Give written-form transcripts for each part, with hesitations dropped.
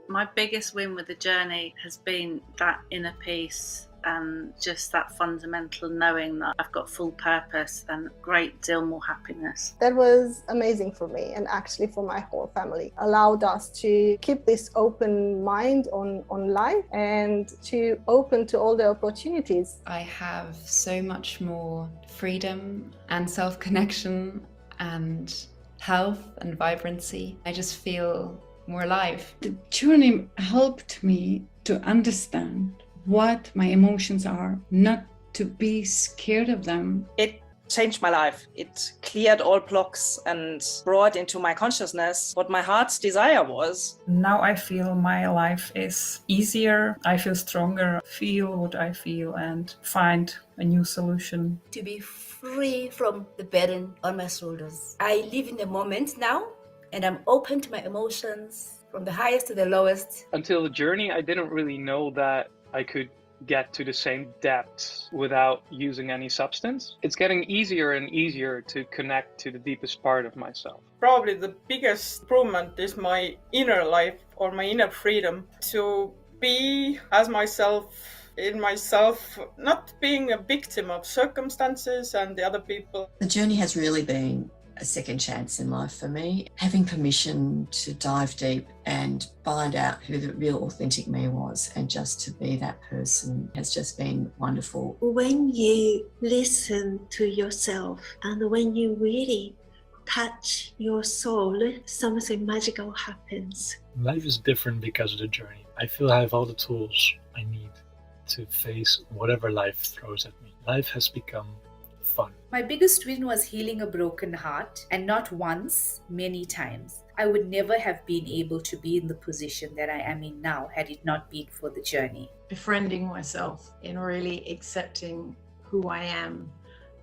My biggest win with the journey has been that inner peace and just that fundamental knowing that I've got full purpose and a great deal more happiness. That was amazing for me, and actually for my whole family. Allowed us to keep this open mind on life and to open to all the opportunities. I have so much more freedom and self-connection and health and vibrancy. I just feel more alive. The journey helped me to understand what my emotions are, not to be scared of them. It changed my life. It cleared all blocks and brought into my consciousness what my heart's desire was. Now I feel my life is easier. I feel stronger, feel what I feel and find a new solution. To be free from the burden on my shoulders. I live in the moment now, and I'm open to my emotions from the highest to the lowest. Until the journey, I didn't really know that I could get to the same depth without using any substance. It's getting easier and easier to connect to the deepest part of myself. Probably the biggest improvement is my inner life or my inner freedom to be as myself, in myself, not being a victim of circumstances and the other people. The journey has really been a second chance in life for me. Having permission to dive deep and find out who the real authentic me was and just to be that person has just been wonderful. When you listen to yourself and when you really touch your soul, something magical happens. Life is different because of the journey. I feel I have all the tools I need to face whatever life throws at me. Life has become fun. My biggest win was healing a broken heart, and not once, many times. I would never have been able to be in the position that I am in now had it not been for the journey. Befriending myself in really accepting who I am,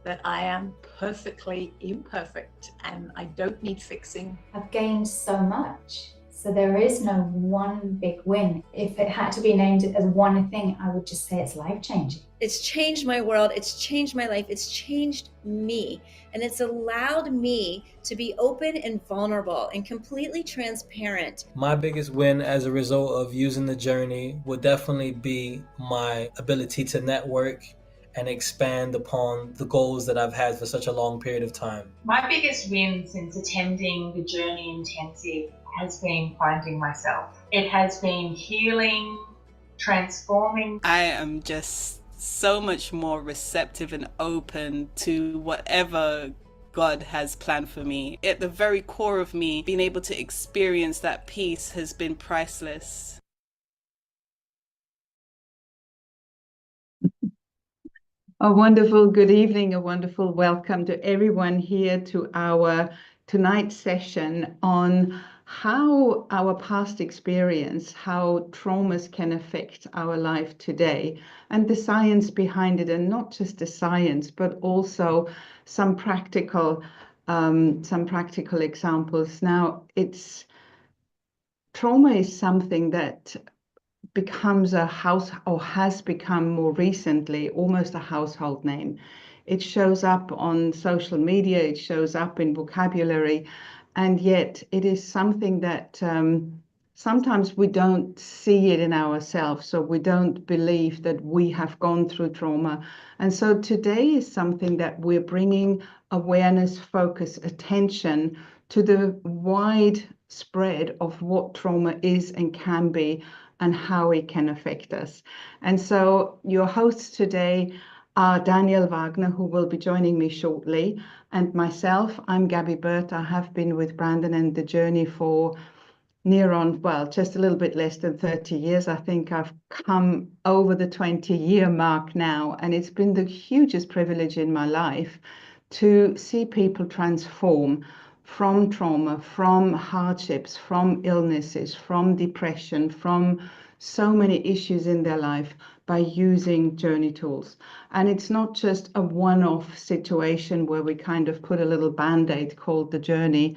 that I am perfectly imperfect and I don't need fixing. I've gained so much. So there is no one big win. If it had to be named as one thing, I would just say it's life-changing. It's changed my world, it's changed my life, it's changed me. And it's allowed me to be open and vulnerable and completely transparent. My biggest win as a result of using the journey would definitely be my ability to network and expand upon the goals that I've had for such a long period of time. My biggest win since attending the Journey Intensive has been finding myself. It has been healing, transforming. I am just so much more receptive and open to whatever God has planned for me. At the very core of me, being able to experience that peace has been priceless. A wonderful good evening, a wonderful welcome to everyone here to our tonight's session on how our past experience, how traumas can affect our life today, and the science behind it, and not just the science, but also some practical examples. Now, trauma is something that becomes a has become more recently almost a household name. It shows up on social media, it shows up in vocabulary, and yet it is something that sometimes we don't see it in ourselves, so we don't believe that we have gone through trauma. And so today is something that we're bringing awareness, focus, attention to the wide spread of what trauma is and can be and how it can affect us. And so your hosts today are Daniel Wagner, who will be joining me shortly, and myself. I'm Gaby Burt. I have been with Brandon and the Journey for just a little bit less than 30 years. I think I've come over the 20-year mark now, and it's been the hugest privilege in my life to see people transform from trauma, from hardships, from illnesses, from depression, from so many issues in their life by using journey tools. And it's not just a one-off situation where we kind of put a little band-aid called the journey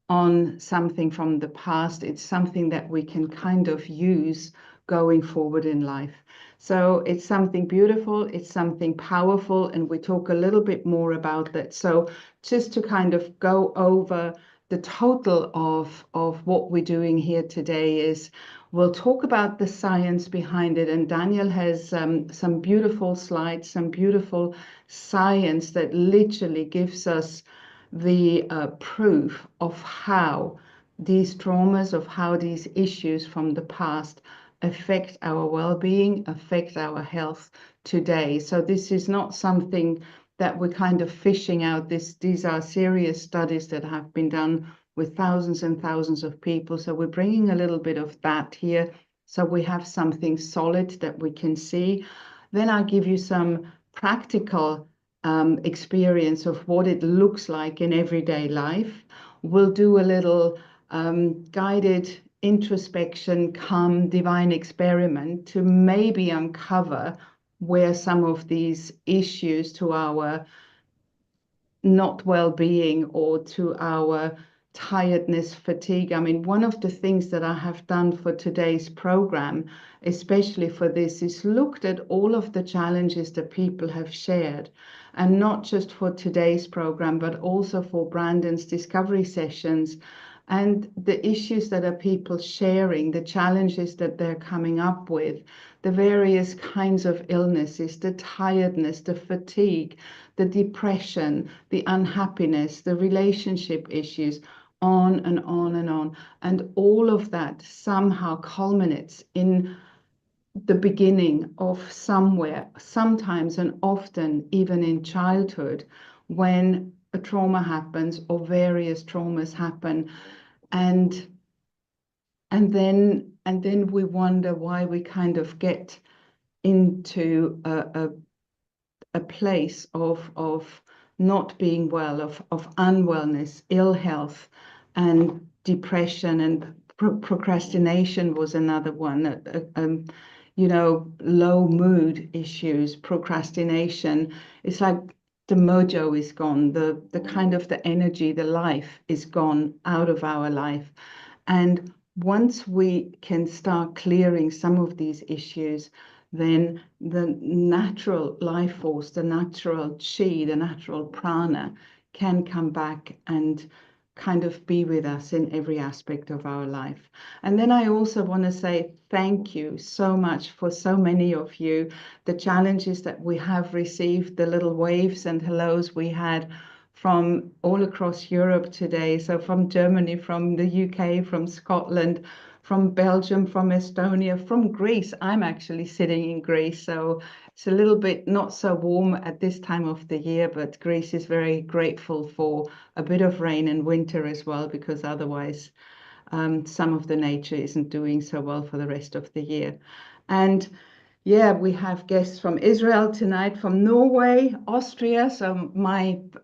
on something from the past. It's something that we can kind of use going forward in life. So it's something beautiful, it's something powerful, and we talk a little bit more about that. So just to kind of go over the total of what we're doing here today is we'll talk about the science behind it. And Daniel has some beautiful slides, some beautiful science that literally gives us the proof of how these traumas, of how these issues from the past affect our well-being, affect our health today. So this is not something that we're kind of fishing out. These are serious studies that have been done with thousands and thousands of people. So we're bringing a little bit of that here. So we have something solid that we can see. Then I'll give you some practical experience of what it looks like in everyday life. We'll do a little guided introspection, calm, divine experiment to maybe uncover where some of these issues to our not well-being or to our tiredness, fatigue. I mean, one of the things that I have done for today's program, especially for this, is looked at all of the challenges that people have shared, and not just for today's program, but also for Brandon's discovery sessions, and the issues that are people sharing, the challenges that they're coming up with, the various kinds of illnesses, the tiredness, the fatigue, the depression, the unhappiness, the relationship issues, on and on and on. And all of that somehow culminates in the beginning of somewhere, sometimes and often even in childhood, when a trauma happens or various traumas happen. And then we wonder why we kind of get into a place of not being well, of unwellness, ill health, and depression, and procrastination was another one. Low mood issues, procrastination. It's like the mojo is gone, the kind of the energy, the life is gone out of our life. And once we can start clearing some of these issues, then the natural life force, the natural chi, the natural prana can come back and kind of be with us in every aspect of our life. And then I also want to say thank you so much for so many of you, the challenges that we have received, the little waves and hellos we had from all across Europe today. So from Germany, from the UK, from Scotland, from Belgium, from Estonia, from Greece. I'm actually sitting in Greece, so it's a little bit not so warm at this time of the year, but Greece is very grateful for a bit of rain and winter as well, because otherwise some of the nature isn't doing so well for the rest of the year. And yeah, we have guests from Israel tonight, from Norway, Austria. So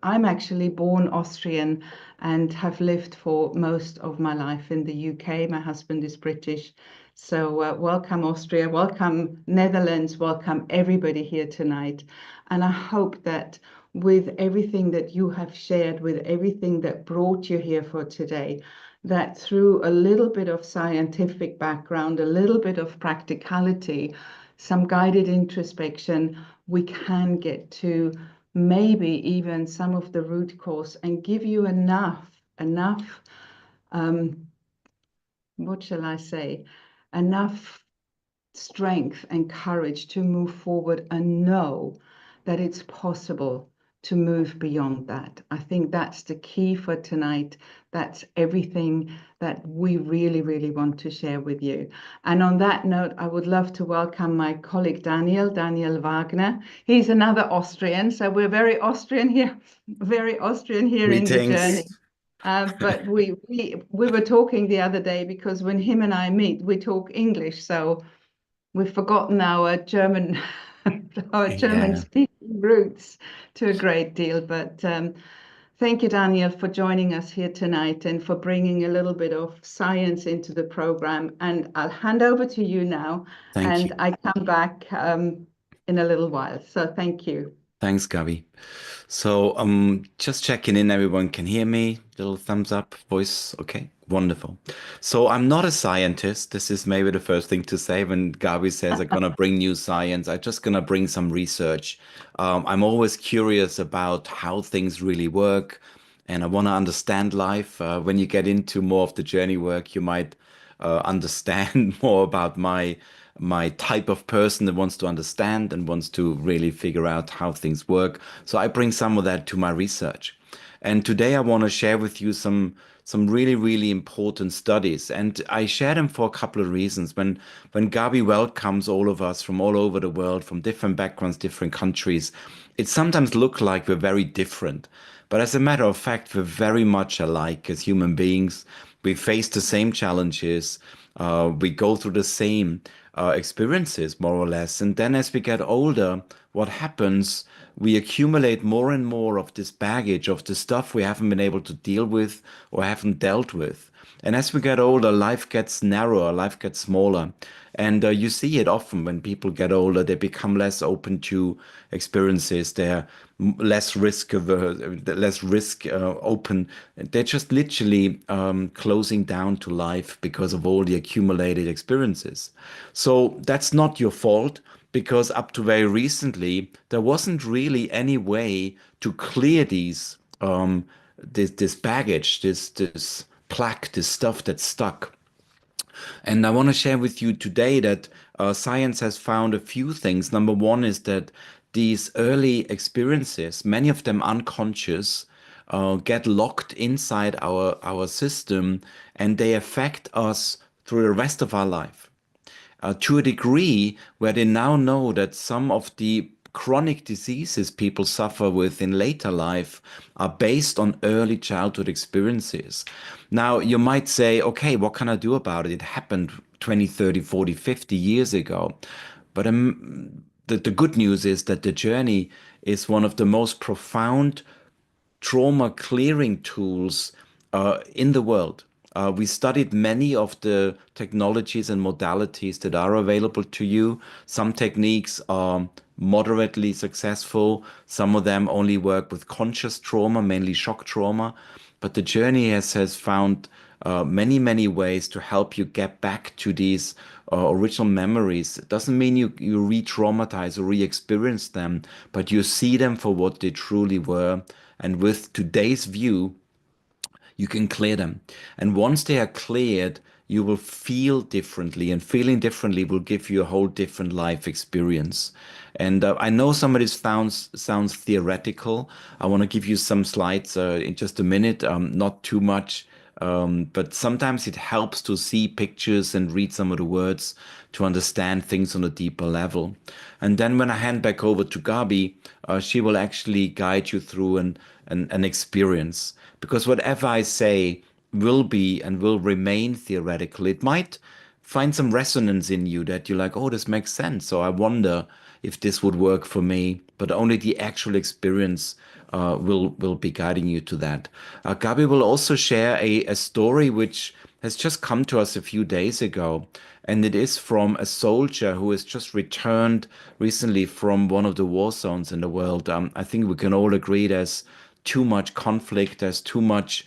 I'm actually born Austrian and have lived for most of my life in the UK. My husband is British. So welcome Austria, welcome Netherlands, welcome everybody here tonight. And I hope that with everything that you have shared, with everything that brought you here for today, that through a little bit of scientific background, a little bit of practicality, some guided introspection, we can get to maybe even some of the root cause and give you enough, what shall I say, enough strength and courage to move forward and know that it's possible to move beyond that. I think that's the key for tonight. That's everything that we really, really want to share with you. And on that note, I would love to welcome my colleague Daniel Wagner. He's another Austrian, so we're very Austrian here in the journey. But we were talking the other day, because when him and I meet, we talk English, so we've forgotten our German speaking roots to a great deal. But thank you, Daniel, for joining us here tonight and for bringing a little bit of science into the program. And I'll hand over to you now. Thank you. I come back in a little while. So thank you. Thanks, Gaby. So just checking in, everyone can hear me? Little thumbs up, voice, okay, wonderful. So I'm not a scientist. This is maybe the first thing to say when Gaby says I'm gonna bring new science. I'm just gonna bring some research. I'm always curious about how things really work and I want to understand life. When you get into more of the journey work, you might understand more about my type of person that wants to understand and wants to really figure out how things work. So I bring some of that to my research. And today I want to share with you some really, really important studies. And I share them for a couple of reasons. When Gaby welcomes all of us from all over the world, from different backgrounds, different countries, it sometimes looks like we're very different. But as a matter of fact, we're very much alike as human beings. We face the same challenges. We go through the same experiences, more or less. And then as we get older, what happens, we accumulate more and more of this baggage of the stuff we haven't been able to deal with or haven't dealt with. And as we get older, life gets narrower, life gets smaller. And you see it often when people get older, they become less open to experiences. They're less risk open. They're just literally closing down to life because of all the accumulated experiences. So that's not your fault, because up to very recently, there wasn't really any way to clear these this baggage, this plaque, this stuff that's stuck. And I want to share with you today that science has found a few things. Number one is that these early experiences, many of them unconscious, get locked inside our system, and they affect us through the rest of our life. To a degree where they now know that some of the chronic diseases people suffer with in later life are based on early childhood experiences. Now, you might say, okay, what can I do about it? It happened 20, 30, 40, 50 years ago. But the good news is that the journey is one of the most profound trauma clearing tools in the world. We studied many of the technologies and modalities that are available to you. Some techniques are moderately successful. Some of them only work with conscious trauma, mainly shock trauma. But the journey has found many, many ways to help you get back to these original memories. It doesn't mean you re-traumatize or re-experience them, but you see them for what they truly were. And with today's view, you can clear them. And once they are cleared, you will feel differently, and feeling differently will give you a whole different life experience. And I know some of this sounds theoretical. I want to give you some slides in just a minute, not too much, but sometimes it helps to see pictures and read some of the words to understand things on a deeper level. And then when I hand back over to Gaby, she will actually guide you through an experience. Because whatever I say will be and will remain theoretical. It might find some resonance in you that you're like, oh, this makes sense. So I wonder if this would work for me. But only the actual experience will be guiding you to that. Gaby will also share a story which has just come to us a few days ago. And it is from a soldier who has just returned recently from one of the war zones in the world. I think we can all agree there's too much conflict, there's too much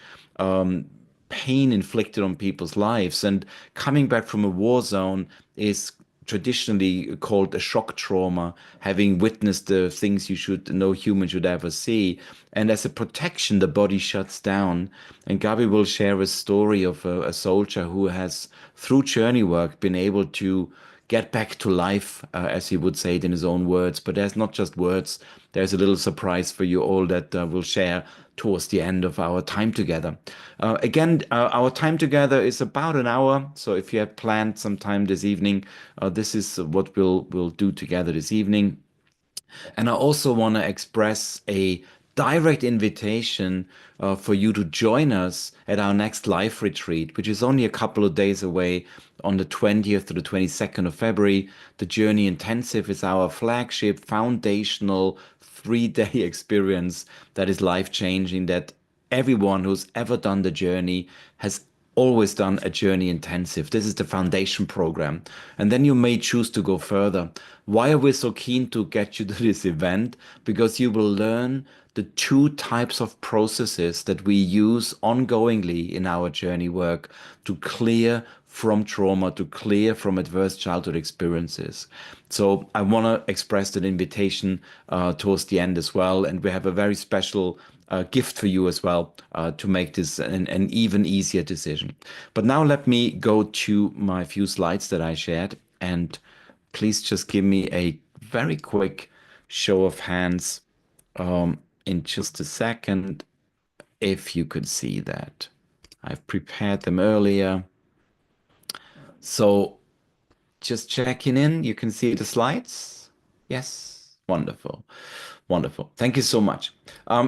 pain inflicted on people's lives. And coming back from a war zone is traditionally called a shock trauma, having witnessed the things no human should ever see. And as a protection, the body shuts down. And Gaby will share a story of a soldier who has, through journey work, been able to get back to life, as he would say it in his own words. But there's not just words. There's a little surprise for you all that we'll share towards the end of our time together. Again, our time together is about an hour. So if you have planned some time this evening, this is what we'll do together this evening. And I also want to express a direct invitation for you to join us at our next live retreat, which is only a couple of days away on the 20th to the 22nd of February. The Journey Intensive is our flagship foundational 3-day experience that is life-changing, that everyone who's ever done the journey has always done a Journey Intensive. This is the foundation program. And then you may choose to go further. Why are we so keen to get you to this event? Because you will learn the 2 types of processes that we use ongoingly in our journey work to clear from trauma, to clear from adverse childhood experiences. So I want to express that invitation towards the end as well. And we have a very special gift for you as well to make this an even easier decision. But now let me go to my few slides that I shared, and please just give me a very quick show of hands in just a second if you could see that. I've prepared them earlier. So just checking in, you can see the slides? Yes, wonderful. Wonderful. Thank you so much.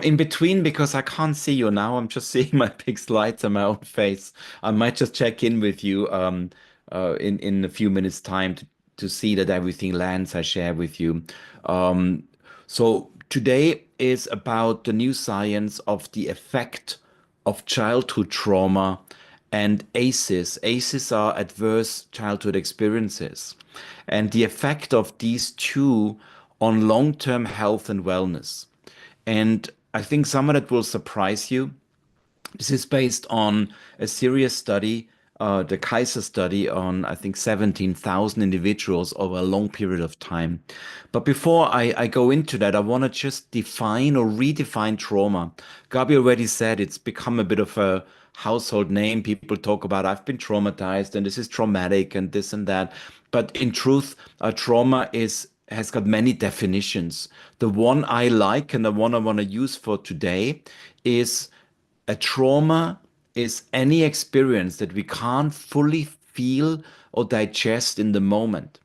In between, because I can't see you now, I'm just seeing my big slides on my own face. I might just check in with you in a few minutes' time to see that everything lands I share with you. So today is about the new science of the effect of childhood trauma and ACEs. ACEs are adverse childhood experiences, and the effect of these two on long-term health and wellness. And I think some of that will surprise you. This is based on a serious study, the Kaiser study on, I think, 17,000 individuals over a long period of time. But before I go into that, I want to just define or redefine trauma. Gaby already said it's become a bit of a household name. People talk about, I've been traumatized and this is traumatic and this and that. But in truth, trauma has got many definitions. The one I like and the one I want to use for today is a trauma is any experience that we can't fully feel or digest in the moment.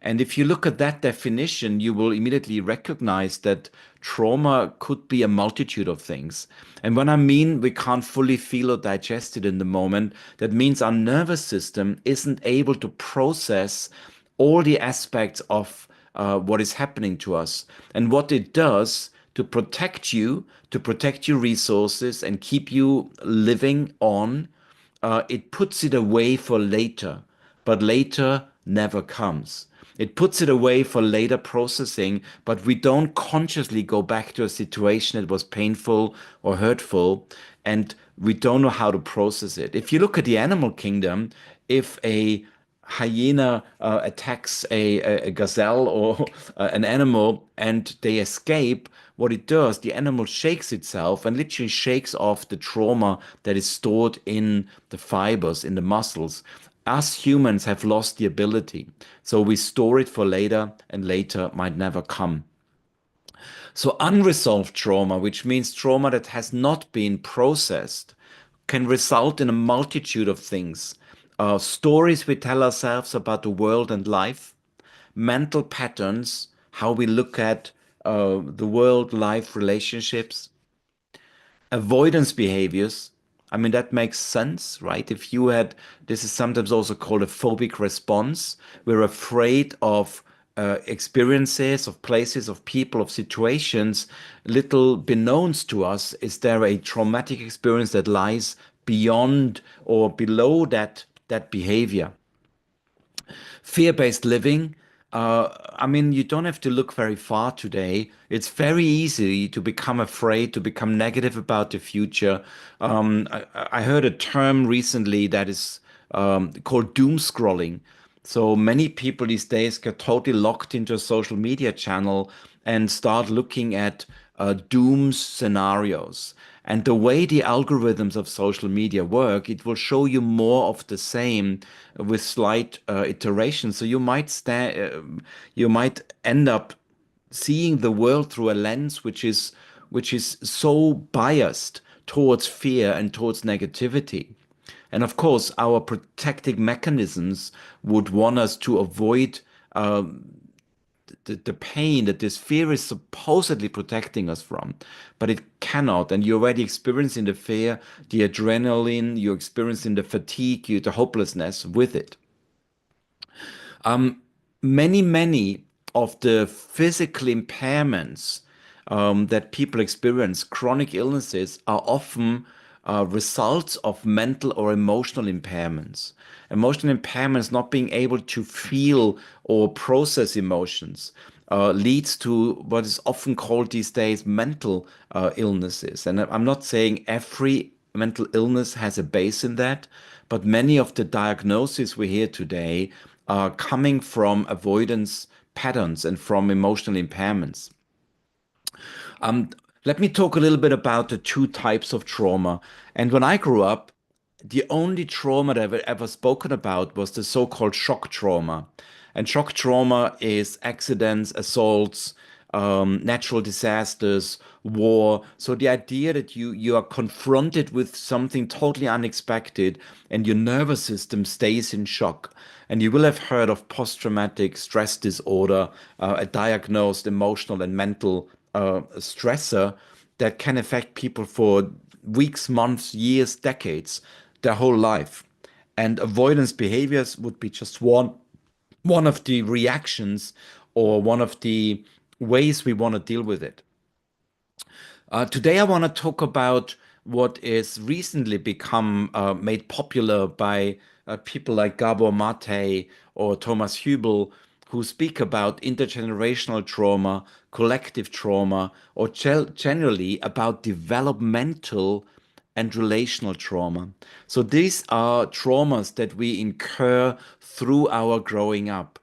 And if you look at that definition, you will immediately recognize that trauma could be a multitude of things. And when I mean we can't fully feel or digest it in the moment, that means our nervous system isn't able to process all the aspects of what is happening to us. And what it does to protect you, to protect your resources and keep you living on, it puts it away for later, but later never comes. It puts it away for later processing, but we don't consciously go back to a situation that was painful or hurtful, and we don't know how to process it. If you look at the animal kingdom, if a hyena attacks a gazelle or an animal and they escape, what it does, the animal shakes itself and literally shakes off the trauma that is stored in the fibers, in the muscles. Us humans have lost the ability. So we store it for later, and later might never come. So unresolved trauma, which means trauma that has not been processed, can result in a multitude of things. Stories we tell ourselves about the world and life, mental patterns, how we look at the world, life, relationships, avoidance behaviors. I mean, that makes sense, right? If you had, this is sometimes also called a phobic response. We're afraid of experiences, of places, of people, of situations. Little beknowns to us, is there a traumatic experience that lies beyond or below that behavior? Fear-based living. I mean, you don't have to look very far today. It's very easy to become afraid, to become negative about the future. I heard a term recently that is called doom scrolling. So many people these days get totally locked into a social media channel and start looking at doom scenarios. And the way the algorithms of social media work, it will show you more of the same with slight iterations. So you might end up seeing the world through a lens which is so biased towards fear and towards negativity. And of course, our protective mechanisms would want us to avoid the pain that this fear is supposedly protecting us from, but it cannot. And you're already experiencing the fear, the adrenaline, you're experiencing the fatigue, the hopelessness with it. Many of the physical impairments that people experience, chronic illnesses, are often results of mental or emotional impairments. Emotional impairments, not being able to feel or process emotions, leads to what is often called these days mental illnesses. And I'm not saying every mental illness has a base in that, but many of the diagnoses we hear today are coming from avoidance patterns and from emotional impairments. Let me talk a little bit about the two types of trauma. And when I grew up, the only trauma that I've ever spoken about was the so-called shock trauma. And shock trauma is accidents, assaults, natural disasters, war. So the idea that you are confronted with something totally unexpected and your nervous system stays in shock. And you will have heard of post-traumatic stress disorder, a diagnosed emotional and mental stressor that can affect people for weeks, months, years, decades, their whole life. And avoidance behaviors would be just one of the reactions or one of the ways we want to deal with it. Today, I want to talk about what is recently become made popular by people like Gabor Mate or Thomas Hübel, who speak about intergenerational trauma, collective trauma, or generally about developmental and relational trauma. So these are traumas that we incur through our growing up.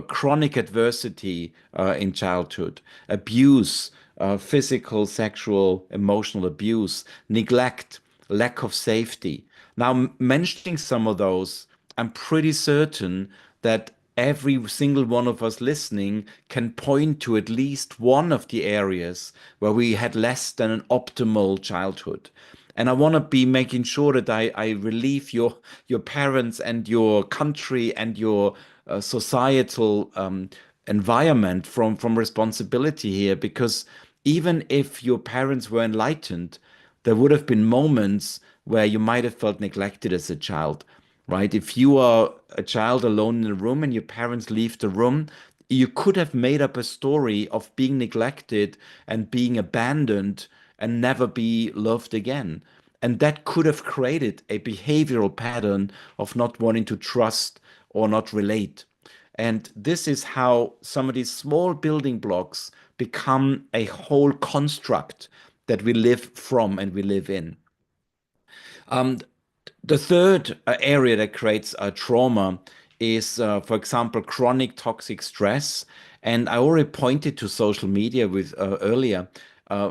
Chronic adversity in childhood, abuse, physical, sexual, emotional abuse, neglect, lack of safety. Now, mentioning some of those, I'm pretty certain that every single one of us listening can point to at least one of the areas where we had less than an optimal childhood. And I want to be making sure that I relieve your parents and your country and your societal environment from responsibility here, because even if your parents were enlightened, there would have been moments where you might have felt neglected as a child, right? If you are a child alone in a room and your parents leave the room, you could have made up a story of being neglected and being abandoned and never be loved again. And that could have created a behavioral pattern of not wanting to trust or not relate. And this is how some of these small building blocks become a whole construct that we live from and we live in. The third area that creates trauma is, for example, chronic toxic stress. And I already pointed to social media with earlier.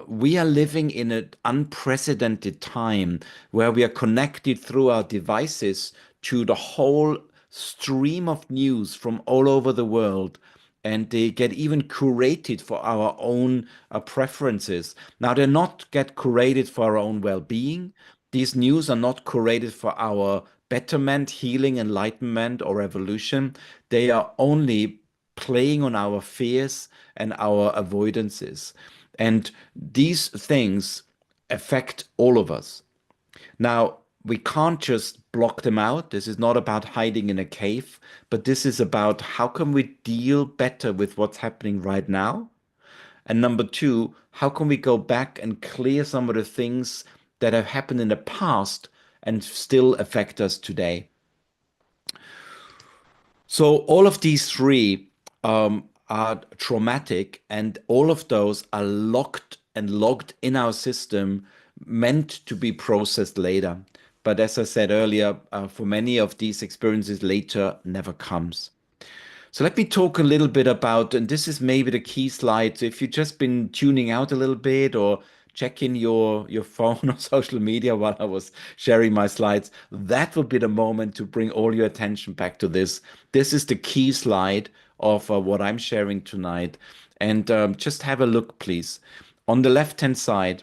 We are living in an unprecedented time where we are connected through our devices to the whole stream of news from all over the world, and they get even curated for our own preferences. Now, they're not get curated for our own well-being. These news are not curated for our betterment, healing, enlightenment, or evolution. They are only playing on our fears and our avoidances. And these things affect all of us. Now, we can't just block them out. This is not about hiding in a cave, but this is about how can we deal better with what's happening right now? And number two, how can we go back and clear some of the things that have happened in the past and still affect us today? So all of these three are traumatic, and all of those are locked and logged in our system, meant to be processed later. But as I said earlier, for many of these experiences, later never comes. So let me talk a little bit about, and this is maybe the key slide. So if you've just been tuning out a little bit or checking your phone or social media while I was sharing my slides, that will be the moment to bring all your attention back to this. This is the key slide of what I'm sharing tonight. And just have a look, please. On the left-hand side,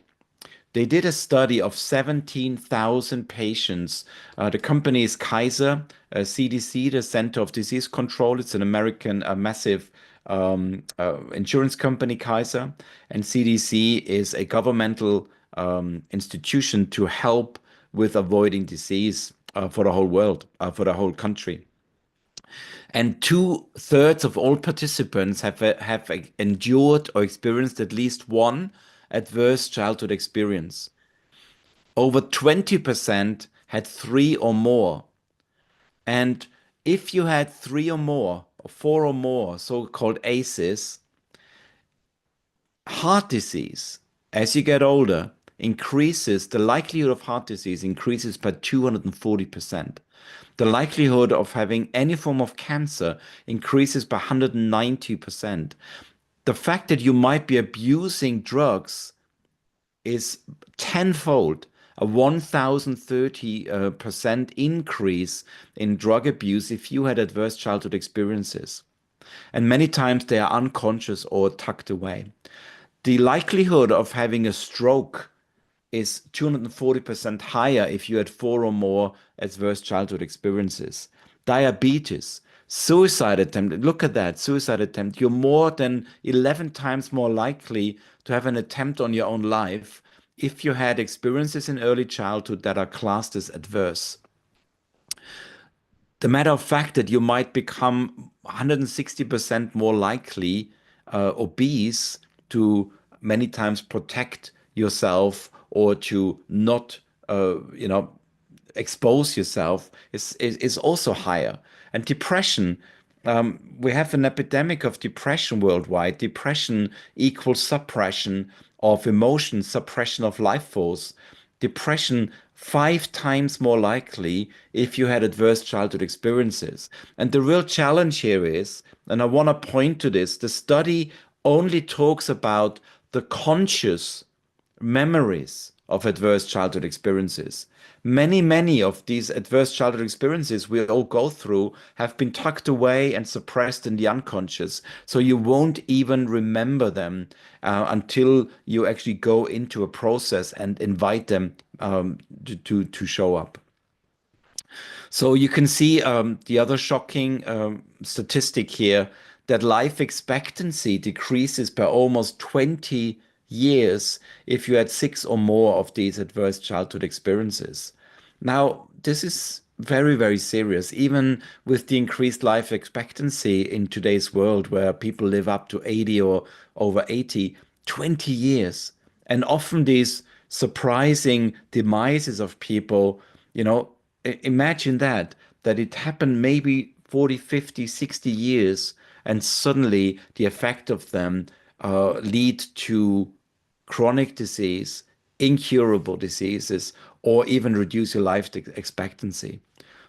they did a study of 17,000 patients. The company is Kaiser, CDC, the Center of Disease Control. It's an American massive insurance company, Kaiser. And CDC is a governmental institution to help with avoiding disease for the whole world, for the whole country. And 2/3 of all participants have endured or experienced at least one adverse childhood experience. Over 20% had 3 or more. And if you had 3 or more, or 4 or more, so-called ACEs, heart disease, as you get older, increases, the likelihood of heart disease increases by 240%. The likelihood of having any form of cancer increases by 190%. The fact that you might be abusing drugs is tenfold, a 1030% increase in drug abuse if you had adverse childhood experiences. And many times they are unconscious or tucked away. The likelihood of having a stroke is 240% higher if you had 4 or more adverse childhood experiences. Diabetes, suicide attempt, look at that, suicide attempt. You're more than 11 times more likely to have an attempt on your own life if you had experiences in early childhood that are classed as adverse. The matter of fact that you might become 160% more likely obese to many times protect yourself or to not, expose yourself is also higher. And depression, we have an epidemic of depression worldwide. Depression equals suppression of emotion, suppression of life force. Depression 5 times more likely if you had adverse childhood experiences. And the real challenge here is, and I want to point to this, the study only talks about the conscious memories of adverse childhood experiences. Many of these adverse childhood experiences we all go through have been tucked away and suppressed in the unconscious. So you won't even remember them until you actually go into a process and invite them to show up. So you can see the other shocking statistic here, that life expectancy decreases by almost 20 years if you had 6 or more of these adverse childhood experiences. Now, this is very, very serious, even with the increased life expectancy in today's world where people live up to 80 or over 80, 20 years. And often these surprising demises of people, imagine that it happened maybe 40, 50, 60 years, and suddenly the effect of them lead to chronic disease, incurable diseases, or even reduce your life expectancy.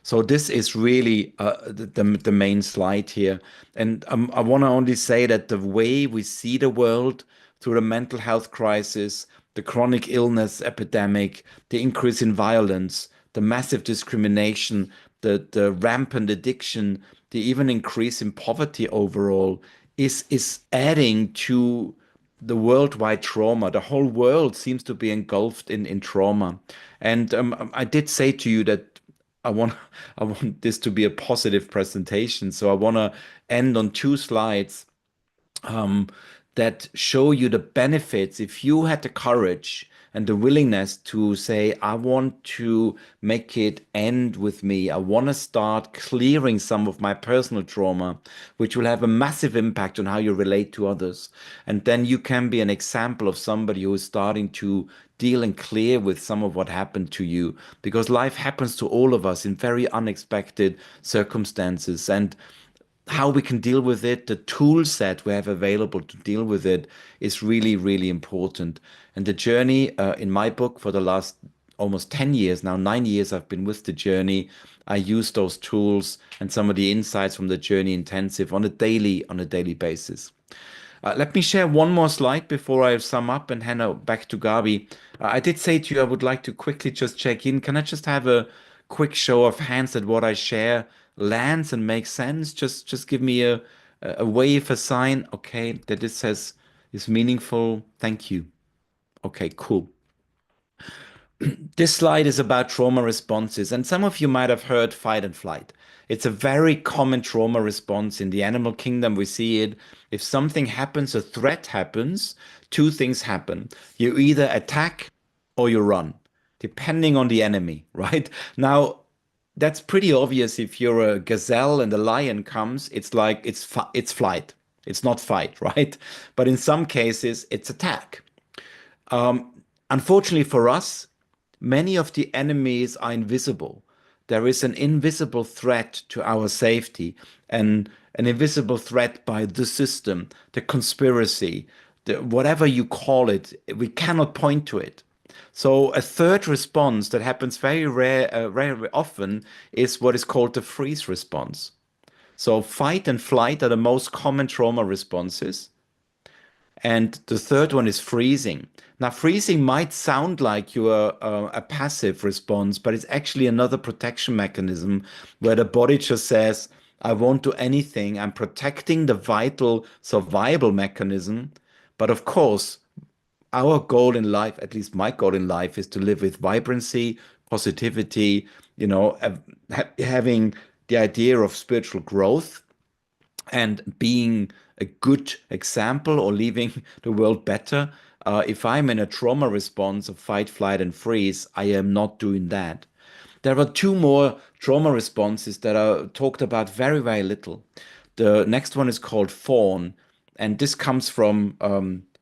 So this is really the main slide here. And I want to only say that the way we see the world through the mental health crisis, the chronic illness epidemic, the increase in violence, the massive discrimination, the rampant addiction, the even increase in poverty overall is adding to the worldwide trauma. The whole world seems to be engulfed in trauma. And I did say to you that I want this to be a positive presentation. So I want to end on 2 slides that show you the benefits if you had the courage and the willingness to say, I want to make it end with me. I want to start clearing some of my personal trauma, which will have a massive impact on how you relate to others. And then you can be an example of somebody who is starting to deal and clear with some of what happened to you, because life happens to all of us in very unexpected circumstances. And how we can deal with it, the tool set we have available to deal with it is really, really important. And the journey in my book for the last almost 10 years, now 9 years I've been with the journey, I use those tools and some of the insights from the Journey Intensive on a daily basis. Let me share one more slide before I sum up and hand it back to Gaby. I did say to you I would like to quickly just check in. Can I just have a quick show of hands that what I share lands and makes sense? Just give me a wave, a sign. Okay, that this is meaningful. Thank you. Okay, cool. This slide is about trauma responses, and some of you might have heard fight and flight. It's a very common trauma response in the animal kingdom. We see it. If something happens, a threat happens, 2 things happen. You either attack or you run, depending on the enemy, right? Now, that's pretty obvious. If you're a gazelle and a lion comes, it's like it's flight. It's not fight, right? But in some cases, it's attack. Unfortunately for us, many of the enemies are invisible. There is an invisible threat to our safety, and an invisible threat by the system, the conspiracy, whatever you call it. We cannot point to it. So a third response that happens very often is what is called the freeze response. So fight and flight are the most common trauma responses. And the third one is freezing. Now, freezing might sound like you're a passive response, but it's actually another protection mechanism where the body just says, I won't do anything. I'm protecting the vital survival mechanism. But of course, our goal in life, at least my goal in life, is to live with vibrancy, positivity, having the idea of spiritual growth and being a good example or leaving the world better. If I'm in a trauma response of fight, flight, and freeze, I am not doing that. There are two more trauma responses that are talked about very, very little. The next one is called fawn, and this comes from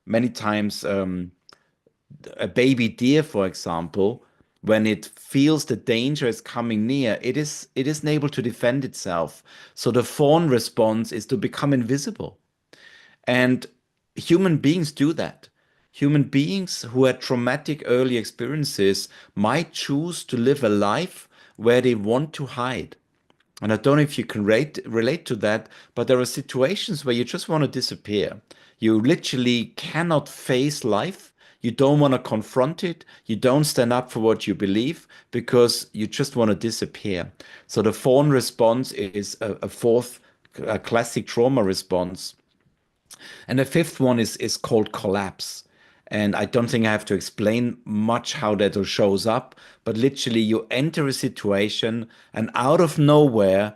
many times a baby deer, for example. When it feels the danger is coming near, it isn't able to defend itself. So the fawn response is to become invisible. And human beings do that. Human beings who had traumatic early experiences might choose to live a life where they want to hide. And I don't know if you can relate to that, but there are situations where you just want to disappear. You literally cannot face life. You don't want to confront it. You don't stand up for what you believe because you just want to disappear. So the fawn response is a fourth classic trauma response. And the fifth one is called collapse. And I don't think I have to explain much how that shows up, but literally you enter a situation and out of nowhere,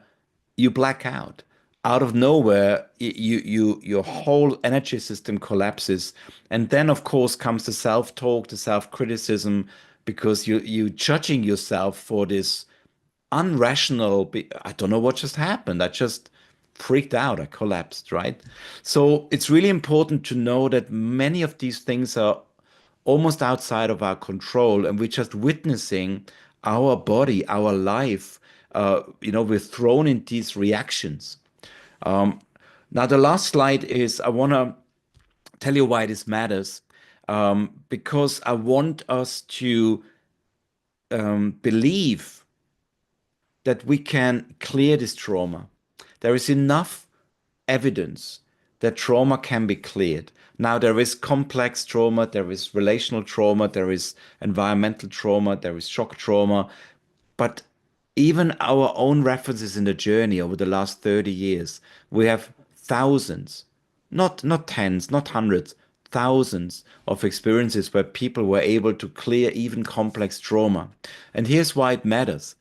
you black out. Out of nowhere, your whole energy system collapses. And then, of course, comes the self-talk, the self-criticism, because you judging yourself for this unrational, I don't know what just happened. I just freaked out. I collapsed, right? So it's really important to know that many of these things are almost outside of our control, and we're just witnessing our body, our life. We're thrown in these reactions. Now, the last slide is I want to tell you why this matters, because I want us to believe that we can clear this trauma. There is enough evidence that trauma can be cleared. Now, there is complex trauma, there is relational trauma, there is environmental trauma, there is shock trauma, but even our own references in the journey over the last 30 years, we have thousands, not tens, not hundreds, thousands of experiences where people were able to clear even complex trauma. And here's why it matters.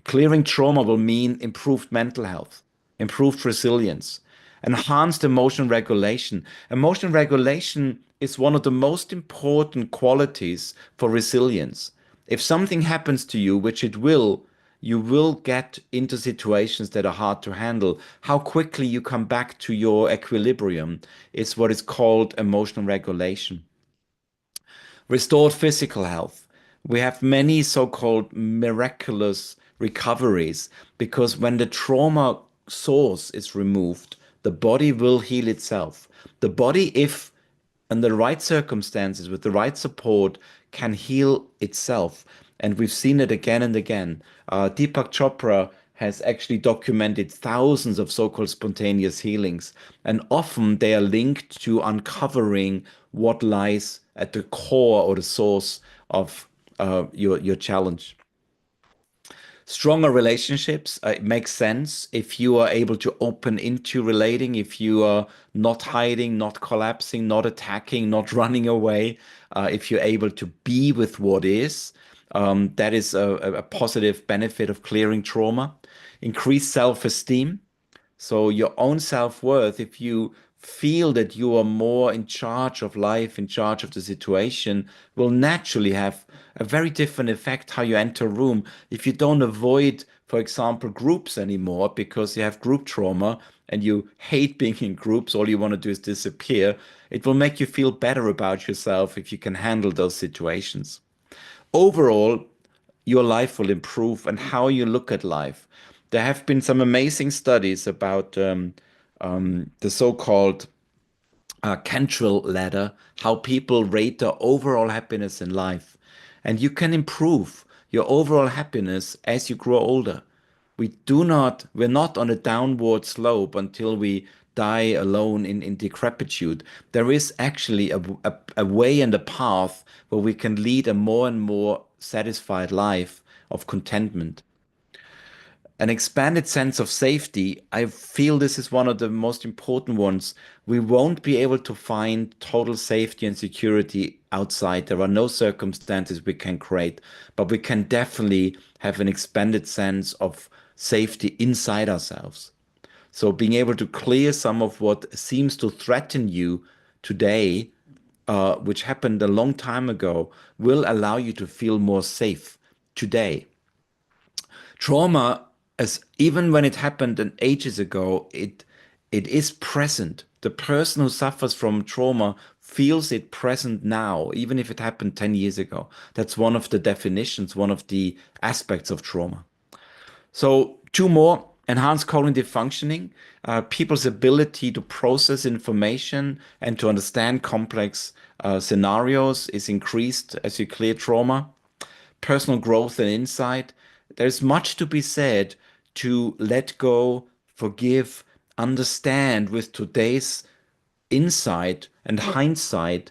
Clearing trauma will mean improved mental health, improved resilience, enhanced emotional regulation. Emotional regulation is one of the most important qualities for resilience. If something happens to you, which it will, you will get into situations that are hard to handle. How quickly you come back to your equilibrium is what is called emotional regulation. Restored physical health. We have many so-called miraculous recoveries because when the trauma source is removed, the body will heal itself. The body, if under the right circumstances, with the right support, can heal itself. And we've seen it again and again. Deepak Chopra has actually documented thousands of so-called spontaneous healings. And often they are linked to uncovering what lies at the core or the source of your challenge. Stronger relationships, it makes sense if you are able to open into relating, if you are not hiding, not collapsing, not attacking, not running away, if you're able to be with what is. That is a positive benefit of clearing trauma. Increased self-esteem. So your own self-worth, if you feel that you are more in charge of life, in charge of the situation, will naturally have a very different effect how you enter a room. If you don't avoid, for example, groups anymore because you have group trauma and you hate being in groups, all you want to do is disappear, it will make you feel better about yourself if you can handle those situations. Overall, your life will improve and how you look at life. There have been some amazing studies about the so-called Cantrell ladder, how people rate their overall happiness in life. And you can improve your overall happiness as you grow older. We're not on a downward slope until we die alone in decrepitude. There is actually a way and a path where we can lead a more and more satisfied life of contentment. An expanded sense of safety, I feel this is one of the most important ones. We won't be able to find total safety and security outside. There are no circumstances we can create, but we can definitely have an expanded sense of safety inside ourselves. So being able to clear some of what seems to threaten you today, which happened a long time ago, will allow you to feel more safe today. Trauma, as even when it happened ages ago, it is present. The person who suffers from trauma feels it present now, even if it happened 10 years ago. That's one of the definitions, one of the aspects of trauma. So 2 more: enhanced cognitive functioning. People's ability to process information and to understand complex scenarios is increased as you clear trauma. Personal growth and insight. There's much to be said to let go, forgive, understand with today's insight and hindsight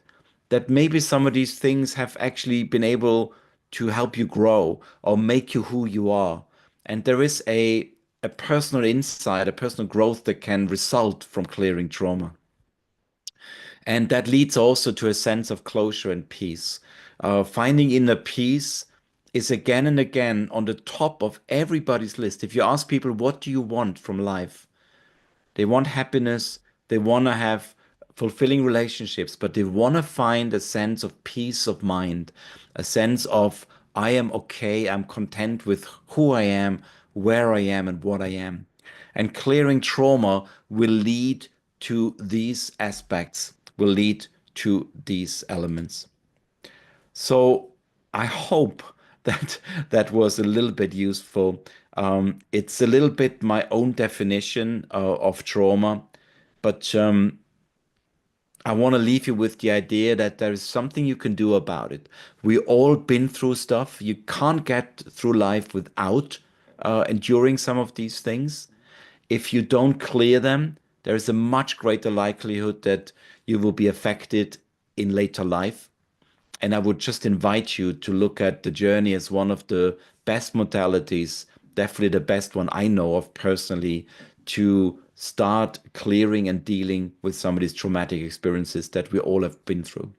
that maybe some of these things have actually been able to help you grow or make you who you are. And there is a personal insight, a personal growth that can result from clearing trauma. And that leads also to a sense of closure and peace. Finding inner peace is again and again on the top of everybody's list. If you ask people, what do you want from life? They want happiness, they want to have fulfilling relationships, but they want to find a sense of peace of mind, a sense of, I am okay, I'm content with who I am, where I am, and what I am. And clearing trauma will lead to these aspects, will lead to these elements. So I hope that was a little bit useful. It's a little bit my own definition of trauma, but I want to leave you with the idea that there is something you can do about it. We all been through stuff. You can't get through life without enduring some of these things. If you don't clear them, there is a much greater likelihood that you will be affected in later life. And I would just invite you to look at the journey as one of the best modalities, definitely the best one I know of personally, to start clearing and dealing with some of these traumatic experiences that we all have been through.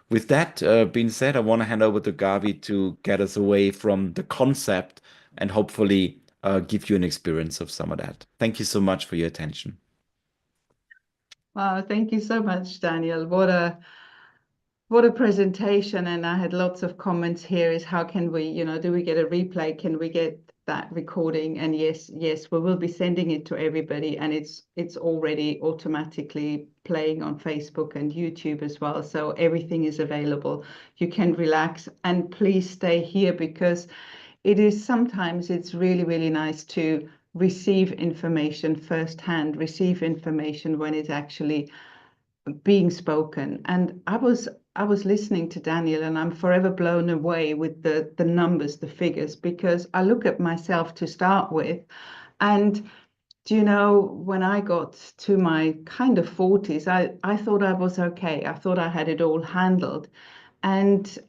With that being said, I want to hand over to Gaby to get us away from the concept and hopefully give you an experience of some of that. Thank you so much for your attention. Wow, thank you so much, Daniel. What a presentation. And I had lots of comments here is how can we, do we get a replay? Can we get that recording? And yes, we will be sending it to everybody, and it's already automatically playing on Facebook and YouTube as well. So everything is available. You can relax, and please stay here, because sometimes it's really, really nice to receive information firsthand, receive information when it's actually being spoken. And I was listening to Daniel, and I'm forever blown away with the numbers, the figures, because I look at myself to start with, and when I got to my kind of 40s, I thought I was okay. I thought I had it all handled, and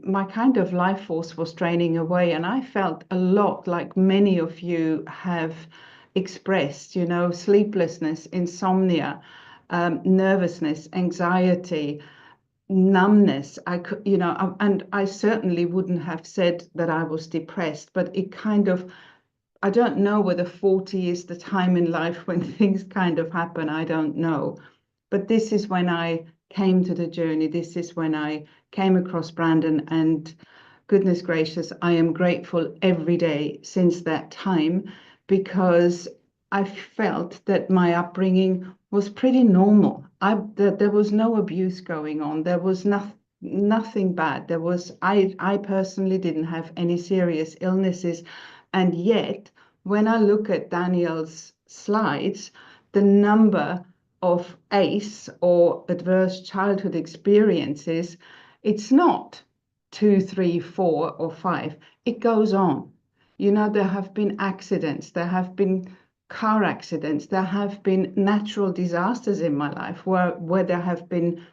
my kind of life force was draining away, and I felt a lot like many of you have expressed, sleeplessness, insomnia, nervousness, anxiety, numbness. I could, and I certainly wouldn't have said that I was depressed, but it kind of, I don't know whether 40 is the time in life when things kind of happen. I don't know. But this is when I came to the journey. This is when I came across Brandon, and goodness gracious, I am grateful every day since that time, because I felt that my upbringing was pretty normal. That there was no abuse going on. There was nothing bad. I personally didn't have any serious illnesses. And yet, when I look at Daniel's slides, the number of ACE, or adverse childhood experiences, it's not 2, 3, 4, or 5. It goes on. There have been accidents. There have been car accidents. There have been natural disasters in my life where there have been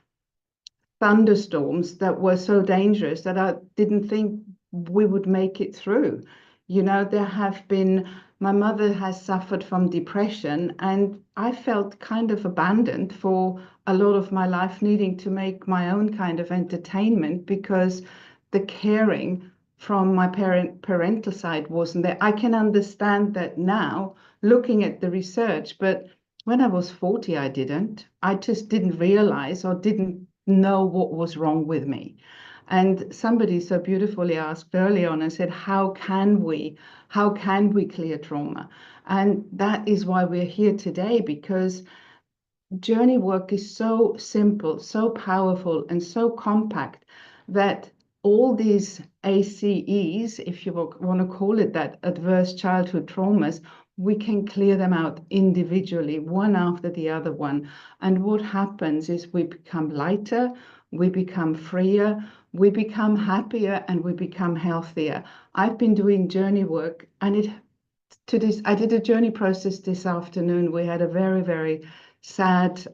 thunderstorms that were so dangerous that I didn't think we would make it through. You know, there have been, my mother has suffered from depression, and I felt kind of abandoned for a lot of my life, needing to make my own kind of entertainment because the caring from my parental side wasn't there. I can understand that now, looking at the research, but when I was 40, I didn't. I just didn't realize or didn't know what was wrong with me. And somebody so beautifully asked early on and said, how can we clear trauma? And that is why we're here today, because journey work is so simple, so powerful, and so compact that all these ACEs, if you want to call it that, adverse childhood traumas, we can clear them out individually, one after the other one. And what happens is we become lighter, we become freer, we become happier, and we become healthier. I've been doing journey work, and I did a journey process this afternoon. We had a very, very sad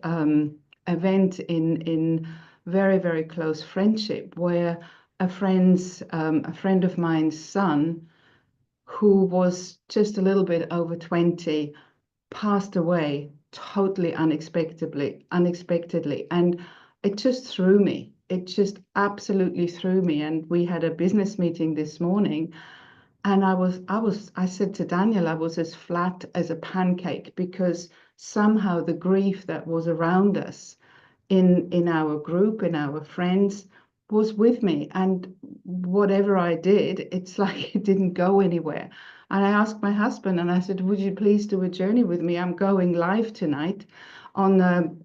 event in very, very close friendship, where a friend of mine's son, who was just a little bit over 20, passed away totally unexpectedly. And it just threw me. It just absolutely threw me. And we had a business meeting this morning, and I said to Daniel, I was as flat as a pancake, because somehow the grief that was around us in our group, in our friends, was with me. And whatever I did, it's like it didn't go anywhere. And I asked my husband, and I said, would you please do a journey with me? I'm going live tonight on a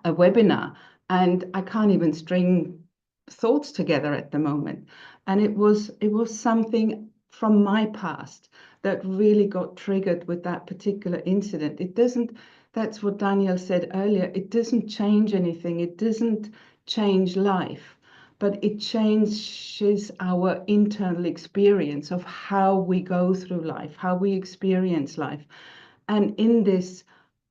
webinar, and I can't even string thoughts together at the moment. And it was something from my past that really got triggered with that particular incident. It doesn't, that's what Daniel said earlier, it doesn't change anything, it doesn't change life, but it changes our internal experience of how we go through life, how we experience life. And in this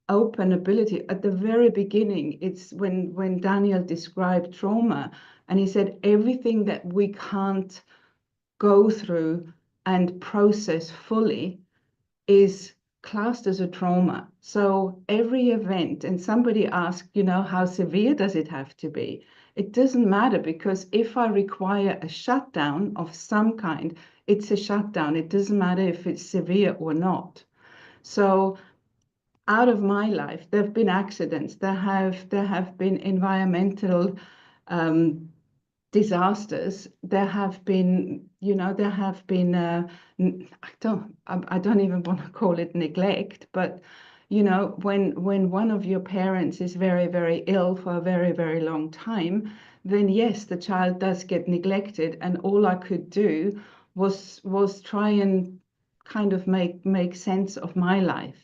open ability, at the very beginning, it's when Daniel described trauma, and he said everything that we can't go through and process fully is classed as a trauma. So every event, and somebody asked, how severe does it have to be? It doesn't matter, because if I require a shutdown of some kind, it's a shutdown. It doesn't matter if it's severe or not. So out of my life, there have been accidents, there have been environmental disasters, there have been, I don't even want to call it neglect, but when one of your parents is very, very ill for a very, very long time, then yes, the child does get neglected, and all I could do was try and kind of make sense of my life.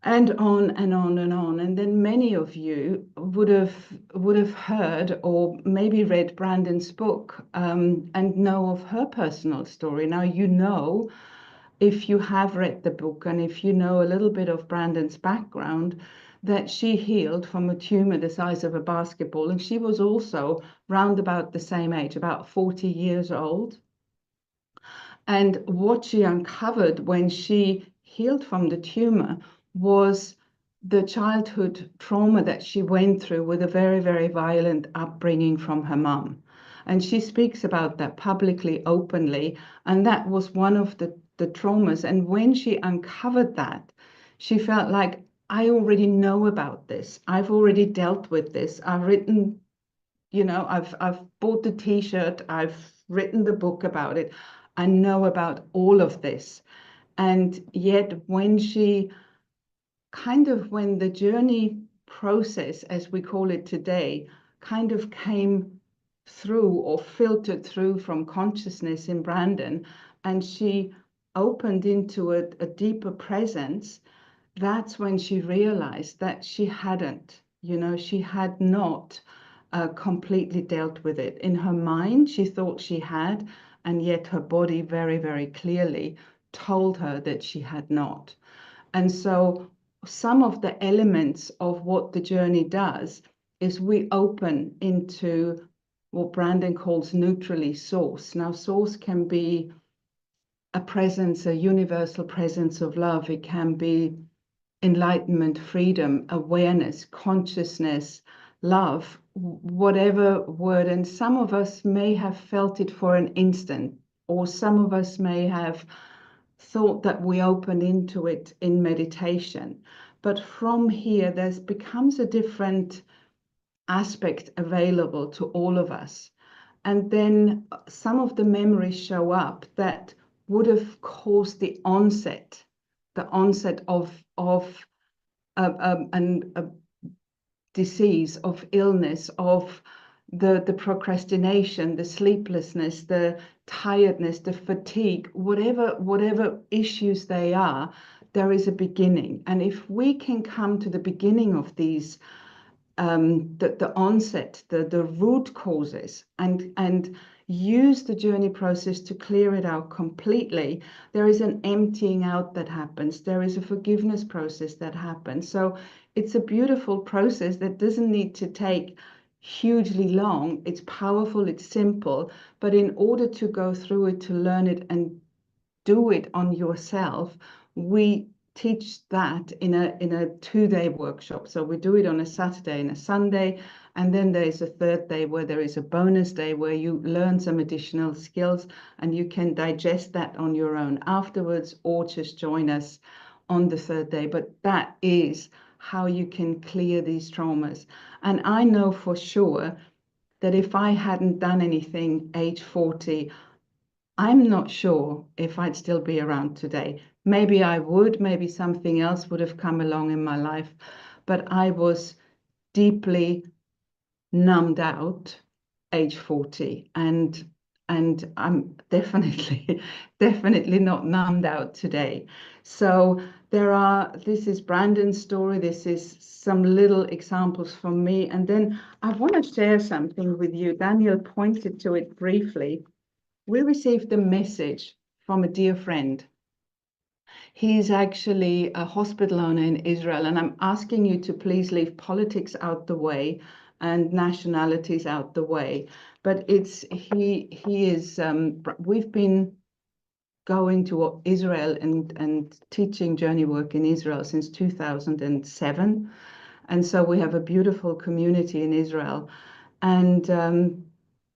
And on and on and on. And then many of you would have heard or maybe read Brandon's book and know of her personal story. Now, if you have read the book and if you know a little bit of Brandon's background, that she healed from a tumor the size of a basketball. And she was also round about the same age, about 40 years old. And what she uncovered when she healed from the tumor was the childhood trauma that she went through with a very, very violent upbringing from her mum. And she speaks about that publicly, openly, and that was one of the traumas. And when she uncovered that, she felt like, I already know about this. I've already dealt with this. I've written, I've bought the t-shirt, I've written the book about it. I know about all of this. And yet when the journey process, as we call it today, kind of came through or filtered through from consciousness in Brandon, and she opened into a deeper presence, that's when she realized that she hadn't, she had not completely dealt with it. In her mind, she thought she had, and yet her body very, very clearly told her that she had not. And so some of the elements of what the journey does is we open into what Brandon calls neutrally source. Now, source can be a presence, a universal presence of love. It can be enlightenment, freedom, awareness, consciousness, love, whatever word. And some of us may have felt it for an instant, or some of us may have thought that we open into it in meditation. But from here, there's becomes a different aspect available to all of us. And then some of the memories show up that would have caused the onset of a disease, of illness, of the procrastination, the sleeplessness, the tiredness, the fatigue, whatever issues they are, there is a beginning. And if we can come to the beginning of these, the onset, the root causes, and use the journey process to clear it out completely, there is an emptying out that happens. There is a forgiveness process that happens. So it's a beautiful process that doesn't need to take hugely long. It's powerful, it's simple, but in order to go through it, to learn it and do it on yourself, we teach that in a 2-day workshop. So we do it on a Saturday and a Sunday, and then there is a third day where there is a bonus day where you learn some additional skills, and you can digest that on your own afterwards, or just join us on the third day. But that is how you can clear these traumas. And I know for sure that if I hadn't done anything age 40, I'm not sure if I'd still be around today. Maybe I would, maybe something else would have come along in my life, but I was deeply numbed out age 40, and I'm definitely not numbed out today. So this is Brandon's story, this is some little examples from me, and then I want to share something with you. Daniel pointed to it briefly. We received a message from a dear friend. He's actually a hospital owner in Israel, and I'm asking you to please leave politics out the way and nationalities out the way. But we've been going to Israel and teaching journey work in Israel since 2007. And so we have a beautiful community in Israel. And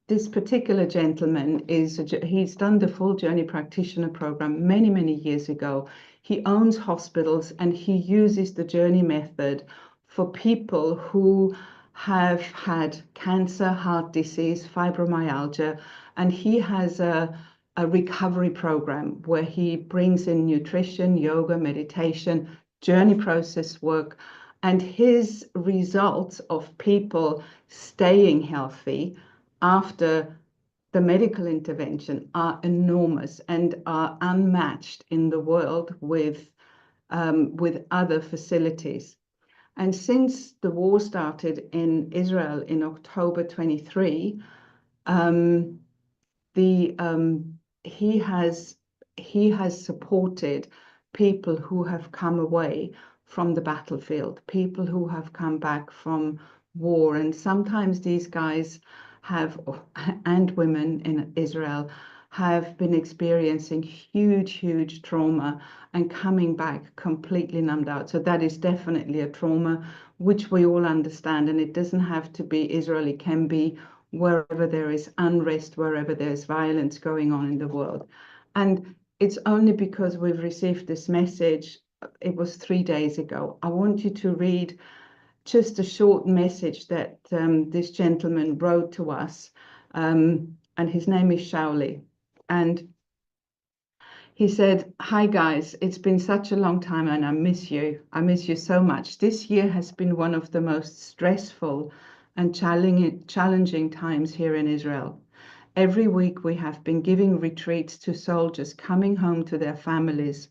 this particular gentleman he's done the full journey practitioner program many years ago. He owns hospitals, and he uses the journey method for people who have had cancer, heart disease, fibromyalgia, and he has a recovery program where he brings in nutrition, yoga, meditation, journey process work, and his results of people staying healthy after the medical intervention are enormous and are unmatched in the world with other facilities. And since the war started in Israel in October 23, he has supported people who have come away from the battlefield, people who have come back from war. And sometimes these guys and women in Israel have been experiencing huge trauma and coming back completely numbed out. So that is definitely a trauma which we all understand, and it doesn't have to be Israel. It can be wherever there is unrest, wherever there's violence going on in the world. And it's only because we've received this message, it was 3 days ago. I want you to read just a short message that this gentleman wrote to us, and his name is Shauli. And he said, "Hi guys, it's been such a long time and I miss you. I miss you so much. This year has been one of the most stressful and challenging times here in Israel. Every week we have been giving retreats to soldiers coming home to their families,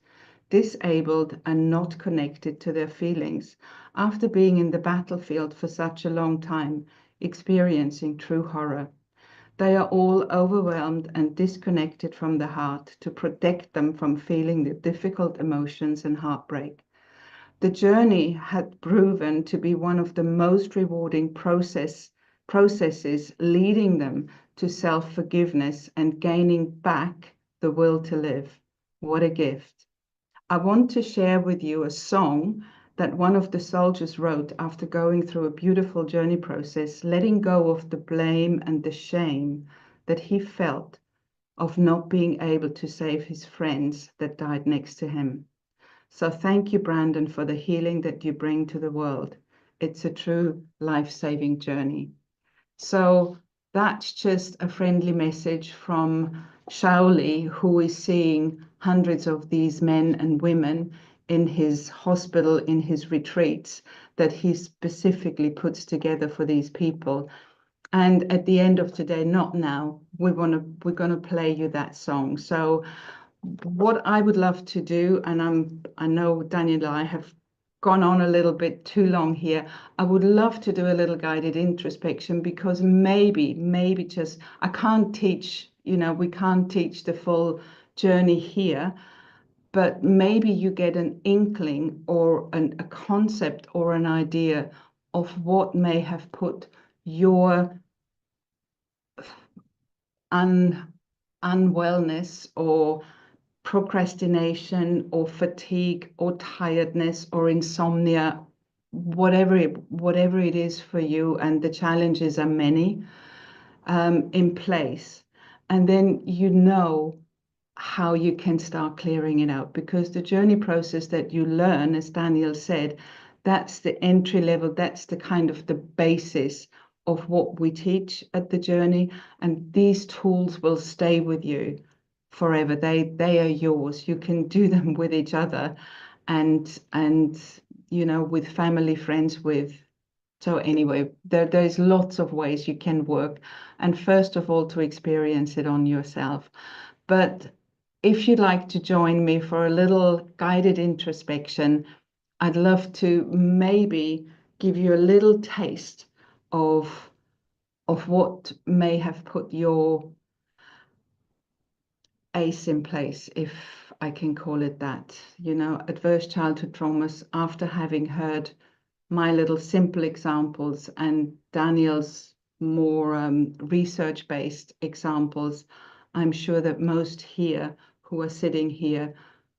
disabled and not connected to their feelings, after being in the battlefield for such a long time, experiencing true horror. They are all overwhelmed and disconnected from the heart to protect them from feeling the difficult emotions and heartbreak. The journey had proven to be one of the most rewarding processes leading them to self-forgiveness and gaining back the will to live. What a gift. I want to share with you a song that one of the soldiers wrote after going through a beautiful journey process, letting go of the blame and the shame that he felt of not being able to save his friends that died next to him. So thank you, Brandon, for the healing that you bring to the world. It's a true life-saving journey. So that's just a friendly message from Shaoli, who is seeing hundreds of these men and women in his hospital, in his retreats, that he specifically puts together for these people. And at the end of today, not now, we're gonna play you that song. So what I would love to do, and I know Daniel and I have gone on a little bit too long here. I would love to do a little guided introspection, because maybe just, I can't teach, we can't teach the full journey here, but maybe you get an inkling or a concept or an idea of what may have put your unwellness or procrastination or fatigue or tiredness or insomnia, whatever it is for you, and the challenges are many, in place. And then how you can start clearing it out, because the journey process that you learn, as Daniel said, that's the entry level, that's the kind of the basis of what we teach at the journey, and these tools will stay with you forever. They are yours. You can do them with each other, and with family, friends, so anyway, there's lots of ways you can work, and first of all, to experience it on yourself. But if you'd like to join me for a little guided introspection, I'd love to maybe give you a little taste of what may have put your ACE in place, if I can call it that. Adverse childhood traumas, after having heard my little simple examples and Daniel's more research-based examples, I'm sure that most here who are sitting here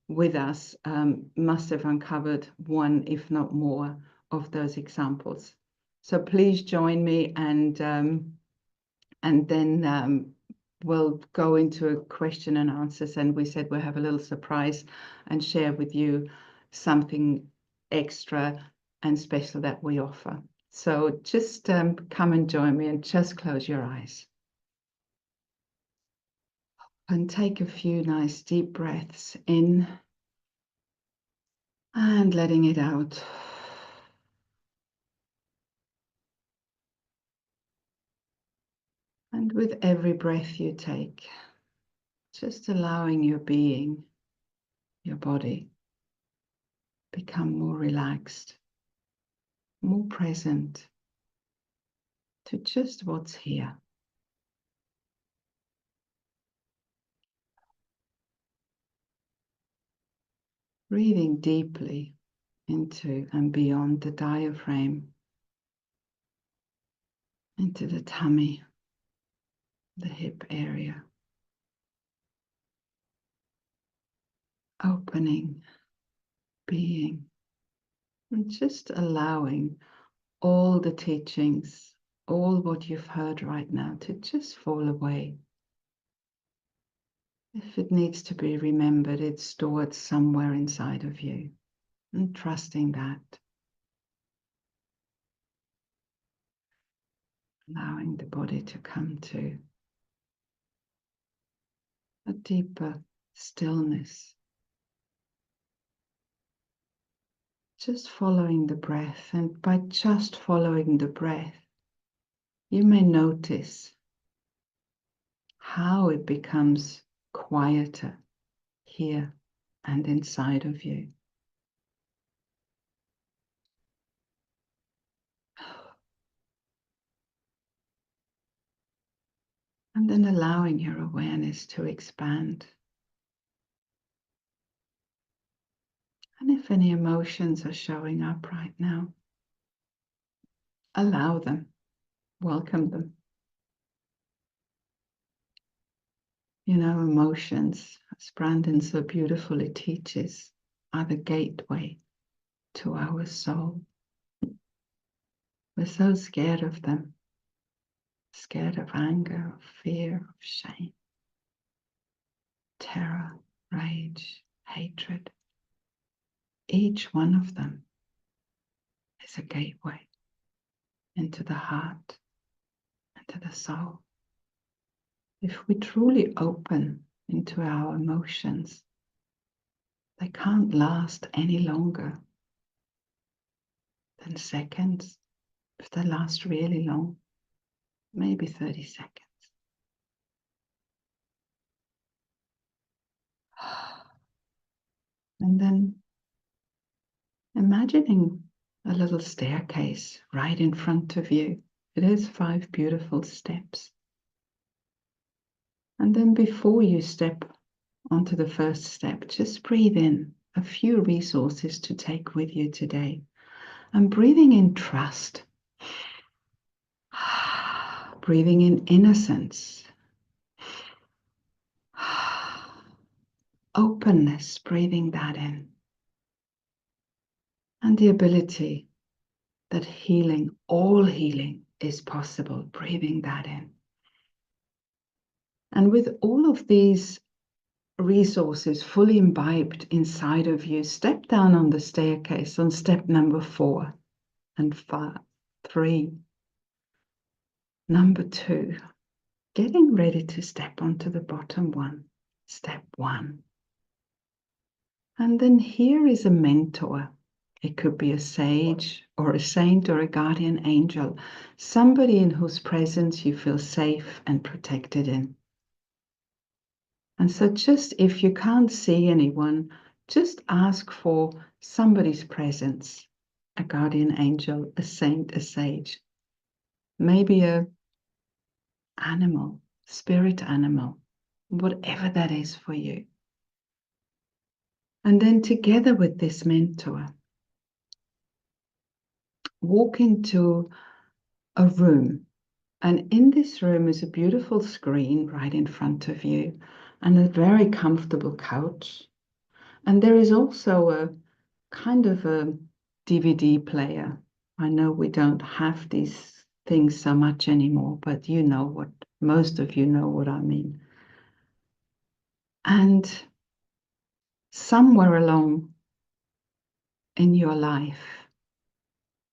with us must have uncovered one, if not more, of those examples. So please join me, and then we'll go into a question and answers, and we said we'll have a little surprise and share with you something extra and special that we offer. So just come and join me, and just close your eyes. And take a few nice deep breaths in and letting it out. And with every breath you take, just allowing your being, your body, become more relaxed, more present to just what's here. Breathing deeply into and beyond the diaphragm, into the tummy, the hip area. Opening, being, and just allowing all the teachings, all what you've heard right now, to just fall away. If it needs to be remembered, it's stored somewhere inside of you, and trusting that. Allowing the body to come to a deeper stillness. Just following the breath, and by just following the breath, you may notice how it becomes quieter here and inside of you. And then allowing your awareness to expand. And if any emotions are showing up right now, allow them, welcome them. You know, emotions, as Brandon so beautifully teaches, are the gateway to our soul. We're so scared of them, scared of anger, of fear, of shame, terror, rage, hatred. Each one of them is a gateway into the heart, into the soul. If we truly open into our emotions, they can't last any longer than seconds. If they last really long, maybe 30 seconds. And then imagining a little staircase right in front of you. It is 5 beautiful steps. And then before you step onto the first step, just breathe in a few resources to take with you today. And breathing in trust, breathing in innocence, openness, breathing that in, and the ability that healing, all healing is possible, breathing that in. And with all of these resources fully imbibed inside of you, step down on the staircase on step number 4 and 5, 3, number 2, getting ready to step onto the bottom one, step 1. And then here is a mentor. It could be a sage or a saint or a guardian angel, somebody in whose presence you feel safe and protected in. And so just if you can't see anyone, just ask for somebody's presence, a guardian angel, a saint, a sage, maybe a animal, spirit animal, whatever that is for you. And then together with this mentor, walk into a room. And in this room is a beautiful screen right in front of you and a very comfortable couch. And there is also a kind of a DVD player. I know we don't have these things so much anymore, but you know what, most of you know what I mean. And somewhere along in your life,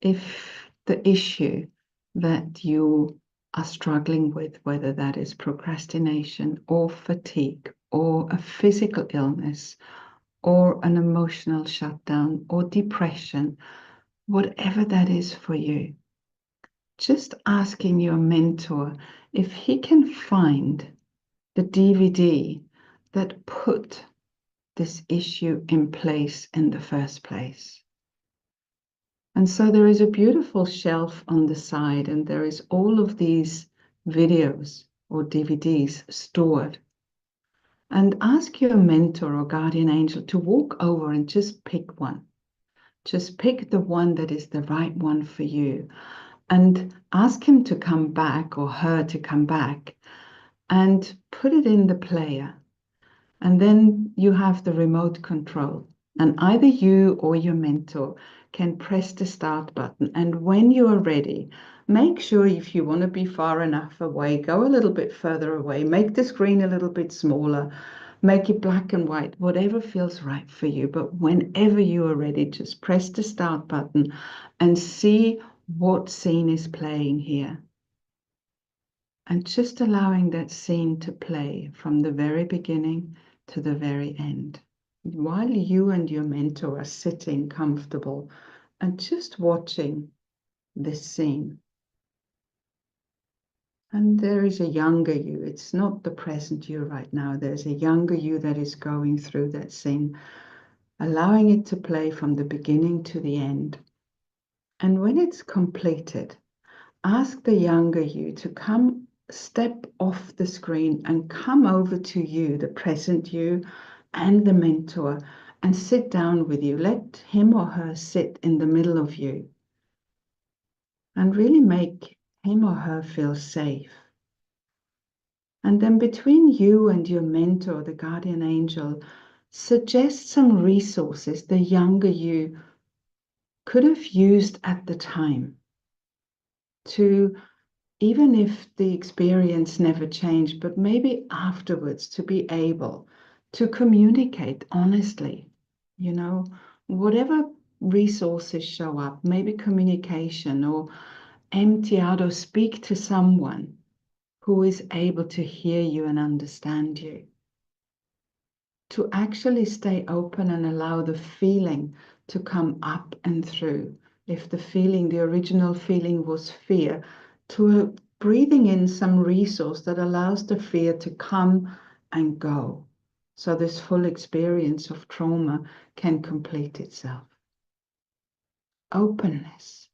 if the issue that you are struggling with, whether that is procrastination or fatigue or a physical illness or an emotional shutdown or depression, whatever that is for you, just asking your mentor if he can find the DVD that put this issue in place in the first place. And so there is a beautiful shelf on the side, and there is all of these videos or DVDs stored. And ask your mentor or guardian angel to walk over and just pick one. Just pick the one that is the right one for you. And ask him to come back or her to come back and put it in the player. And then you have the remote control. And either you or your mentor can press the start button. And when you are ready, make sure if you want to be far enough away, go a little bit further away, make the screen a little bit smaller, make it black and white, whatever feels right for you. But whenever you are ready, just press the start button and see what scene is playing here. And just allowing that scene to play from the very beginning to the very end, while you and your mentor are sitting comfortable and just watching this scene. And there is a younger you. It's not the present you right now. There's a younger you that is going through that scene, allowing it to play from the beginning to the end. And when it's completed, ask the younger you to come step off the screen and come over to you, the present you, and the mentor, and sit down with you. Let him or her sit in the middle of you and really make him or her feel safe. And then between you and your mentor, the guardian angel, suggest some resources the younger you could have used at the time to, even if the experience never changed, but maybe afterwards, to be able to communicate honestly, you know, whatever resources show up, maybe communication, or empty out or speak to someone who is able to hear you and understand you. To actually stay open and allow the feeling to come up and through. If the feeling, the original feeling was fear, to breathing in some resource that allows the fear to come and go. So this full experience of trauma can complete itself. Openness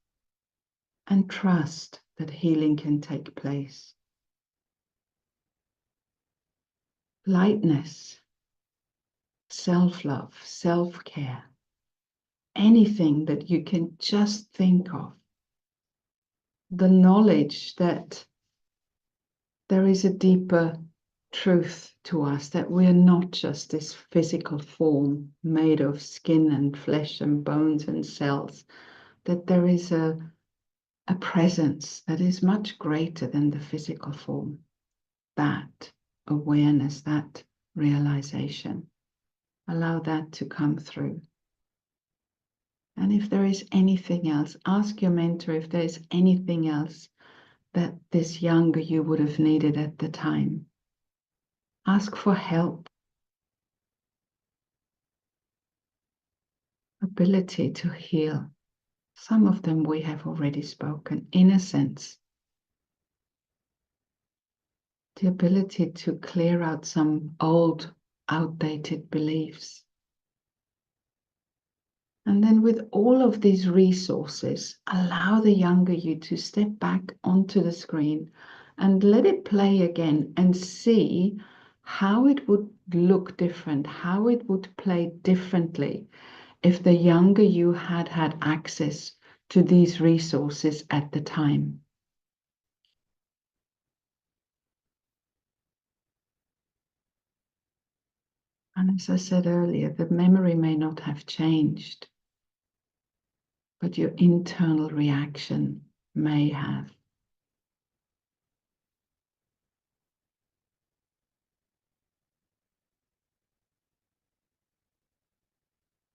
and trust that healing can take place. Lightness, self-love, self-care. Anything that you can just think of. The knowledge that there is a deeper truth to us, that we are not just this physical form made of skin and flesh and bones and cells, that there is a presence that is much greater than the physical form. That awareness, that realization, allow that to come through. And if there is anything else, ask your mentor if there is anything else that this younger you would have needed at the time. Ask for help. Ability to heal. Some of them we have already spoken. Innocence. The ability to clear out some old, outdated beliefs. And then with all of these resources, allow the younger you to step back onto the screen and let it play again and see how it would look different, how it would play differently if the younger you had had access to these resources at the time. And as I said earlier, the memory may not have changed, but your internal reaction may have.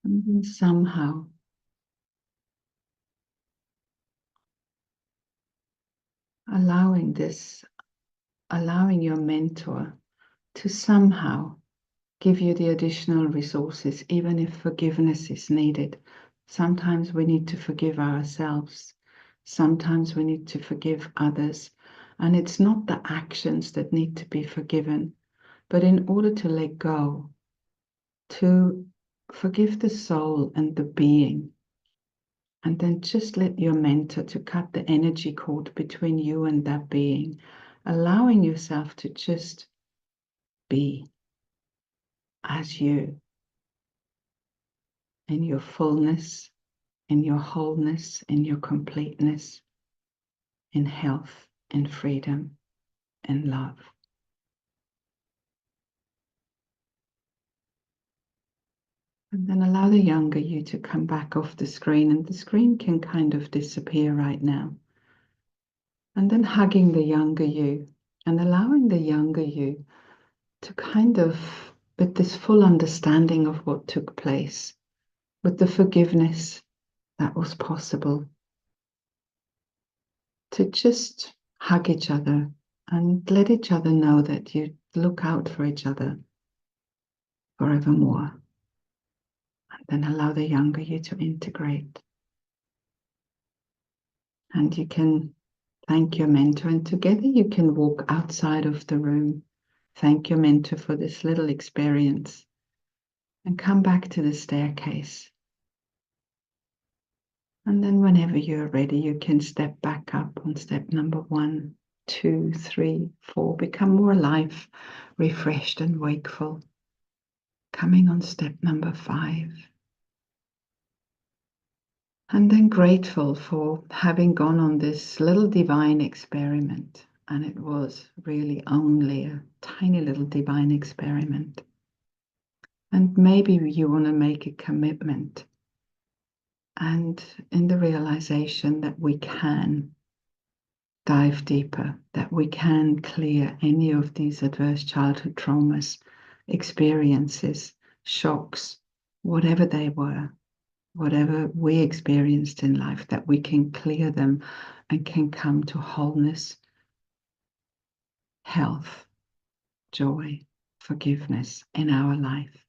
And then somehow allowing your mentor to somehow give you the additional resources, even if forgiveness is needed. Sometimes we need to forgive ourselves. Sometimes we need to forgive others. And it's not the actions that need to be forgiven, but in order to let go, to forgive the soul and the being. And then just let your mentor to cut the energy cord between you and that being, allowing yourself to just be as you, in your fullness, in your wholeness, in your completeness, in health, in freedom, in love. And then allow the younger you to come back off the screen, and the screen can kind of disappear right now. And then hugging the younger you and allowing the younger you to kind of, with this full understanding of what took place, with the forgiveness that was possible, to just hug each other and let each other know that you look out for each other forevermore. And then allow the younger you to integrate. And you can thank your mentor, and together you can walk outside of the room. Thank your mentor for this little experience and come back to the staircase. And then whenever you're ready, you can step back up on step number 1, 2, 3, 4. Become more alive, refreshed and wakeful. Coming on step number 5. And then grateful for having gone on this little divine experiment. And it was really only a tiny little divine experiment. And maybe you want to make a commitment. And in the realization that we can dive deeper, that we can clear any of these adverse childhood traumas, experiences, shocks, whatever they were, whatever we experienced in life, that we can clear them and can come to wholeness, health, joy, forgiveness in our life.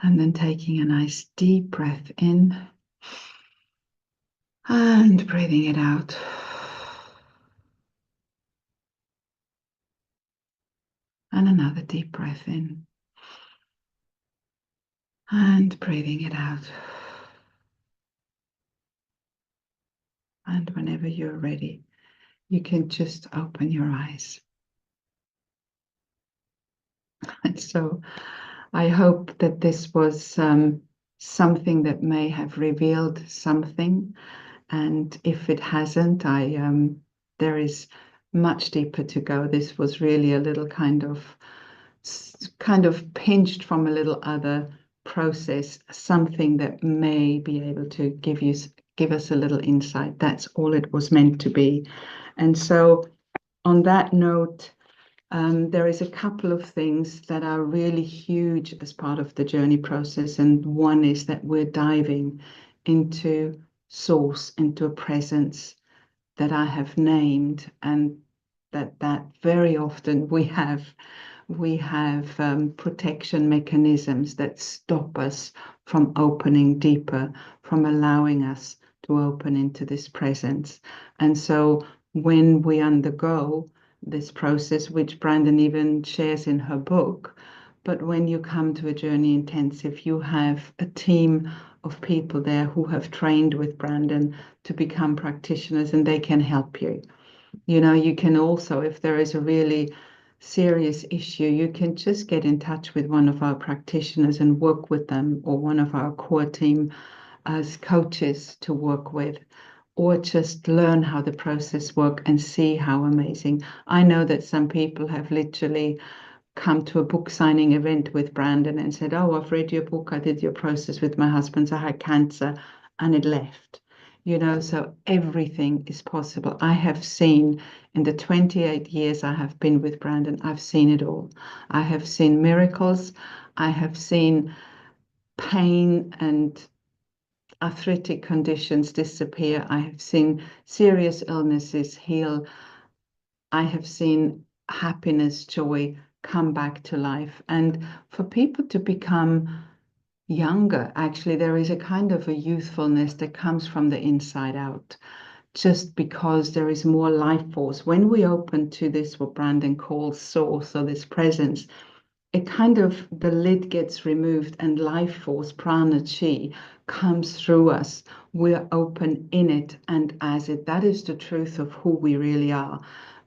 And then taking a nice deep breath in and breathing it out. And another deep breath in and breathing it out. And whenever you're ready, you can just open your eyes. And so I hope that this was something that may have revealed something. And if it hasn't, there is much deeper to go. This was really a little kind of pinched from a little other process, something that may be able to give us a little insight. That's all it was meant to be. And so on that note, there is a couple of things that are really huge as part of the journey process. And one is that we're diving into source, into a presence that I have named, and that very often we have protection mechanisms that stop us from opening deeper, from allowing us to open into this presence. And so when we undergo this process, which Brandon even shares in her book, but when you come to a journey intensive, you have a team of people there who have trained with Brandon to become practitioners, and they can help you. You know, you can also, if there is a really serious issue, you can just get in touch with one of our practitioners and work with them, or one of our core team as coaches to work with, or just learn how the process works and see how amazing. I know that some people have literally come to a book signing event with Brandon and said, oh, I've read your book, I did your process with my husband, I had cancer, and it left. You know, so everything is possible. I have seen in the 28 years I have been with Brandon, I've seen it all. I have seen miracles. I have seen pain and arthritic conditions disappear. I have seen serious illnesses heal. I have seen happiness, joy come back to life. And for people to become younger, actually, there is a kind of a youthfulness that comes from the inside out, just because there is more life force. When we open to this, what Brandon calls source, or this presence, it kind of, the lid gets removed and life force, prana chi, comes through us. We're open in it and as it. That is the truth of who we really are.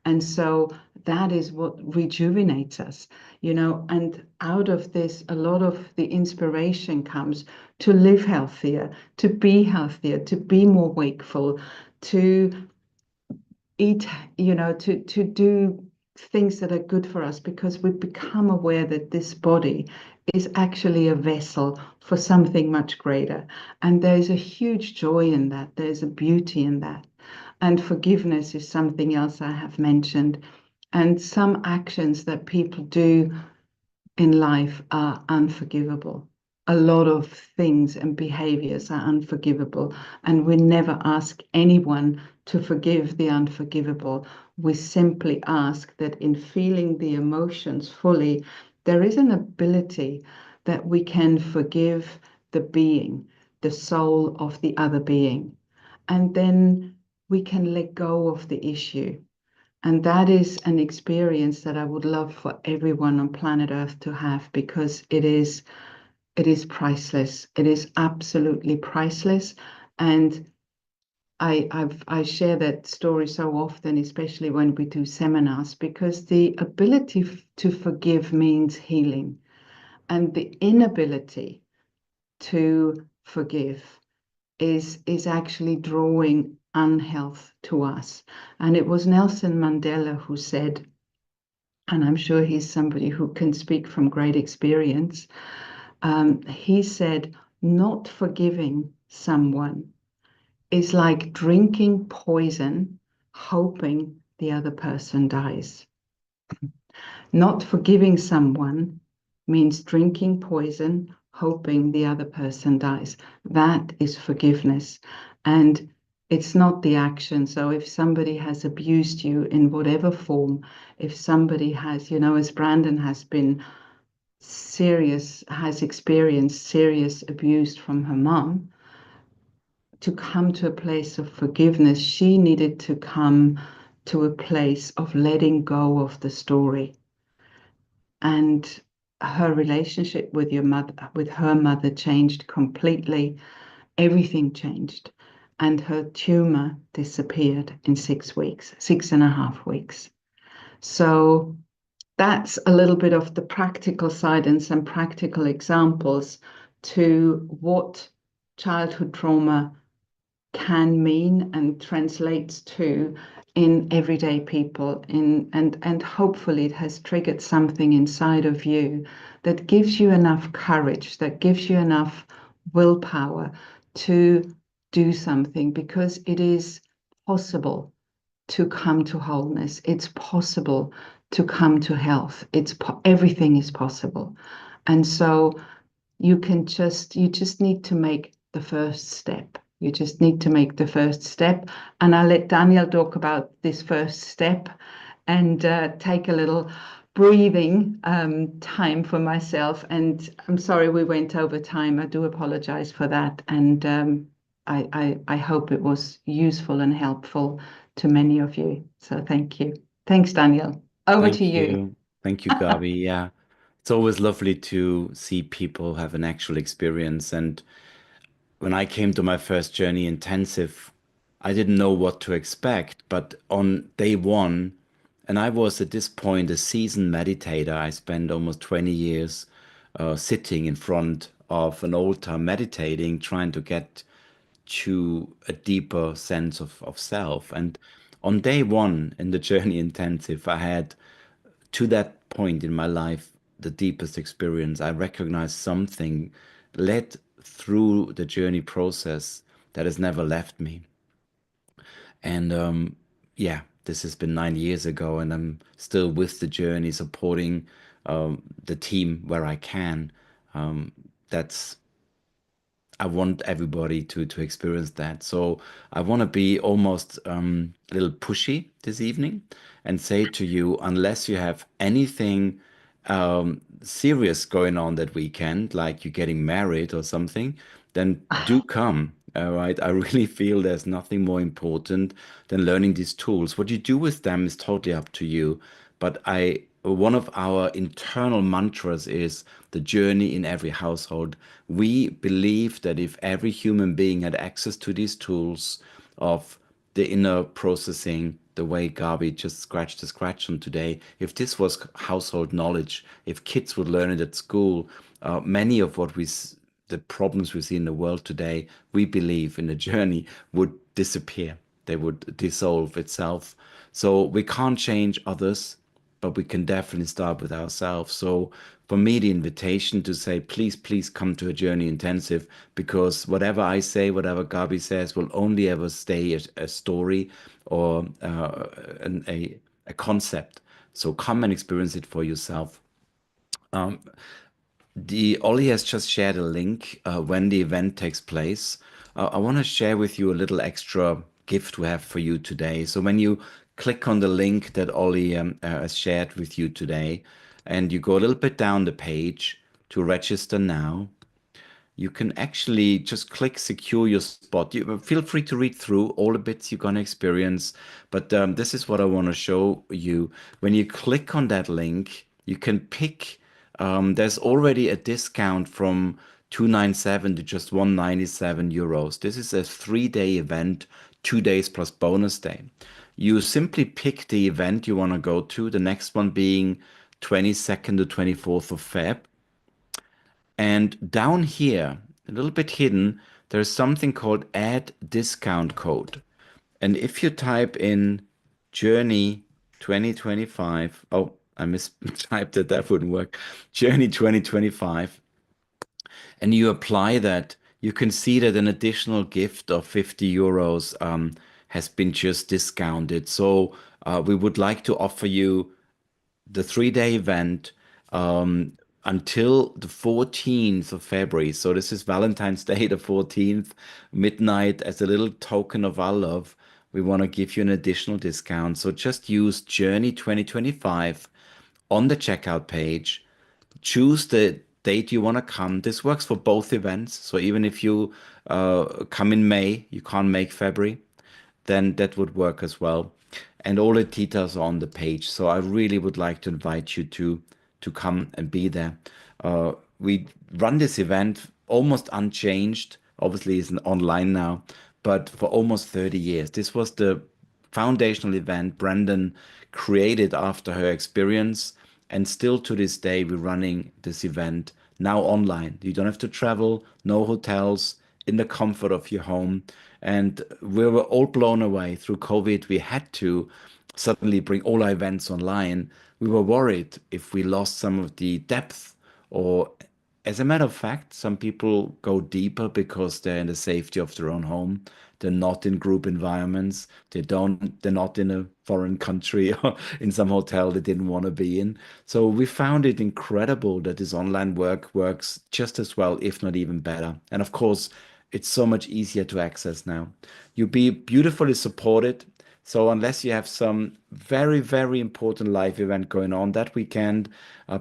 And so that is what rejuvenates us, you know, and out of this, a lot of the inspiration comes to live healthier, to be more wakeful, to eat, you know, to do things that are good for us, because we've become aware that this body is actually a vessel for something much greater. And there's a huge joy in that. There's a beauty in that. And forgiveness is something else I have mentioned. And some actions that people do in life are unforgivable. A lot of things and behaviors are unforgivable, and we never ask anyone to forgive the unforgivable. We simply ask that in feeling the emotions fully, there is an ability that we can forgive the being, the soul of the other being, and then we can let go of the issue. And that is an experience that I would love for everyone on planet Earth to have, because it is priceless. It is absolutely priceless. And I share that story so often, especially when we do seminars, because the ability to forgive means healing, and the inability to forgive is actually drawing unhealth to us. And it was Nelson Mandela who said, and I'm sure he's somebody who can speak from great experience, he said, not forgiving someone is like drinking poison, hoping the other person dies. Not forgiving someone means drinking poison, hoping the other person dies. That is forgiveness. And it's not the action. So if somebody has abused you in whatever form, if somebody has, as Brandon has experienced serious abuse from her mom, to come to a place of forgiveness, she needed to come to a place of letting go of the story. And her relationship with her mother changed completely. Everything changed. And her tumor disappeared in 6 weeks, 6.5 weeks. So that's a little bit of the practical side and some practical examples to what childhood trauma can mean and translates to in everyday people, and hopefully it has triggered something inside of you that gives you enough courage, that gives you enough willpower to do something, because it is possible to come to wholeness. It's possible to come to health. Everything is possible. And so you just need to make the first step. You just need to make the first step. And I'll let Daniel talk about this first step and take a little breathing time for myself. And I'm sorry we went over time. I do apologize for that. And I hope it was useful and helpful to many of you. So thank you. Thanks, Daniel. Over to you. Thank you, Gaby. Yeah. It's always lovely to see people have an actual experience. And when I came to my first journey intensive, I didn't know what to expect. But on day one, and I was at this point a seasoned meditator, I spent almost 20 years sitting in front of an altar, meditating, trying to get to a deeper sense of self. And on day one in the journey intensive, I had, to that point in my life, the deepest experience. I recognized something led through the journey process that has never left me. And yeah, this has been 9 years ago, and I'm still with the journey, supporting the team where I can. That's I want everybody to experience that. So I want to be almost a little pushy this evening and say to you, unless you have anything serious going on that weekend, like you're getting married or something, then do come. All right. I really feel there's nothing more important than learning these tools. What you do with them is totally up to you. But one of our internal mantras is the journey in every household. We believe that if every human being had access to these tools of the inner processing, the way Gaby just scratched the scratch on today, if this was household knowledge, if kids would learn it at school, many of the problems we see in the world today, we believe in the journey would disappear. They would dissolve itself. So we can't change others, but we can definitely start with ourselves. So for me, the invitation to say, please, please come to a journey intensive, because whatever I say, whatever Gaby says, will only ever stay a story or a concept. So come and experience it for yourself. Ollie has just shared a link when the event takes place. I want to share with you a little extra gift we have for you today. So when you click on the link that Ollie has shared with you today, and you go a little bit down the page to register now, you can actually just click secure your spot. You feel free to read through all the bits you're going to experience, but this is what I want to show you. When you click on that link, you can pick, there's already a discount from 297 to just 197 euros. This is a 3-day event, 2 days plus bonus day. You simply pick the event you want to go to, the next one being 22nd to 24th of Feb. And down here, a little bit hidden, there's something called add discount code. And if you type in Journey 2025, oh, I mistyped it, that wouldn't work. Journey 2025, and you apply that, you can see that an additional gift of 50 euros has been just discounted. So we would like to offer you the 3-day event until the 14th of February. So this is Valentine's Day, the 14th, midnight. As a little token of our love, we want to give you an additional discount. So just use Journey 2025 on the checkout page. Choose the date you want to come. This works for both events. So even if you come in May, you can't make February, then that would work as well. And all the details are on the page. So I really would like to invite you to come and be there. We run this event almost unchanged. Obviously, it's online now, but for almost 30 years. This was the foundational event Brandon created after her experience. And still to this day, we're running this event now online. You don't have to travel, no hotels, in the comfort of your home. And we were all blown away through COVID. We had to suddenly bring all our events online. We were worried if we lost some of the depth, or as a matter of fact, some people go deeper because they're in the safety of their own home. They're not in group environments. They're not in a foreign country or in some hotel they didn't want to be in. So we found it incredible that this online work works just as well, if not even better. And of course, it's so much easier to access now. You'll be beautifully supported. So unless you have some very, very important live event going on that weekend,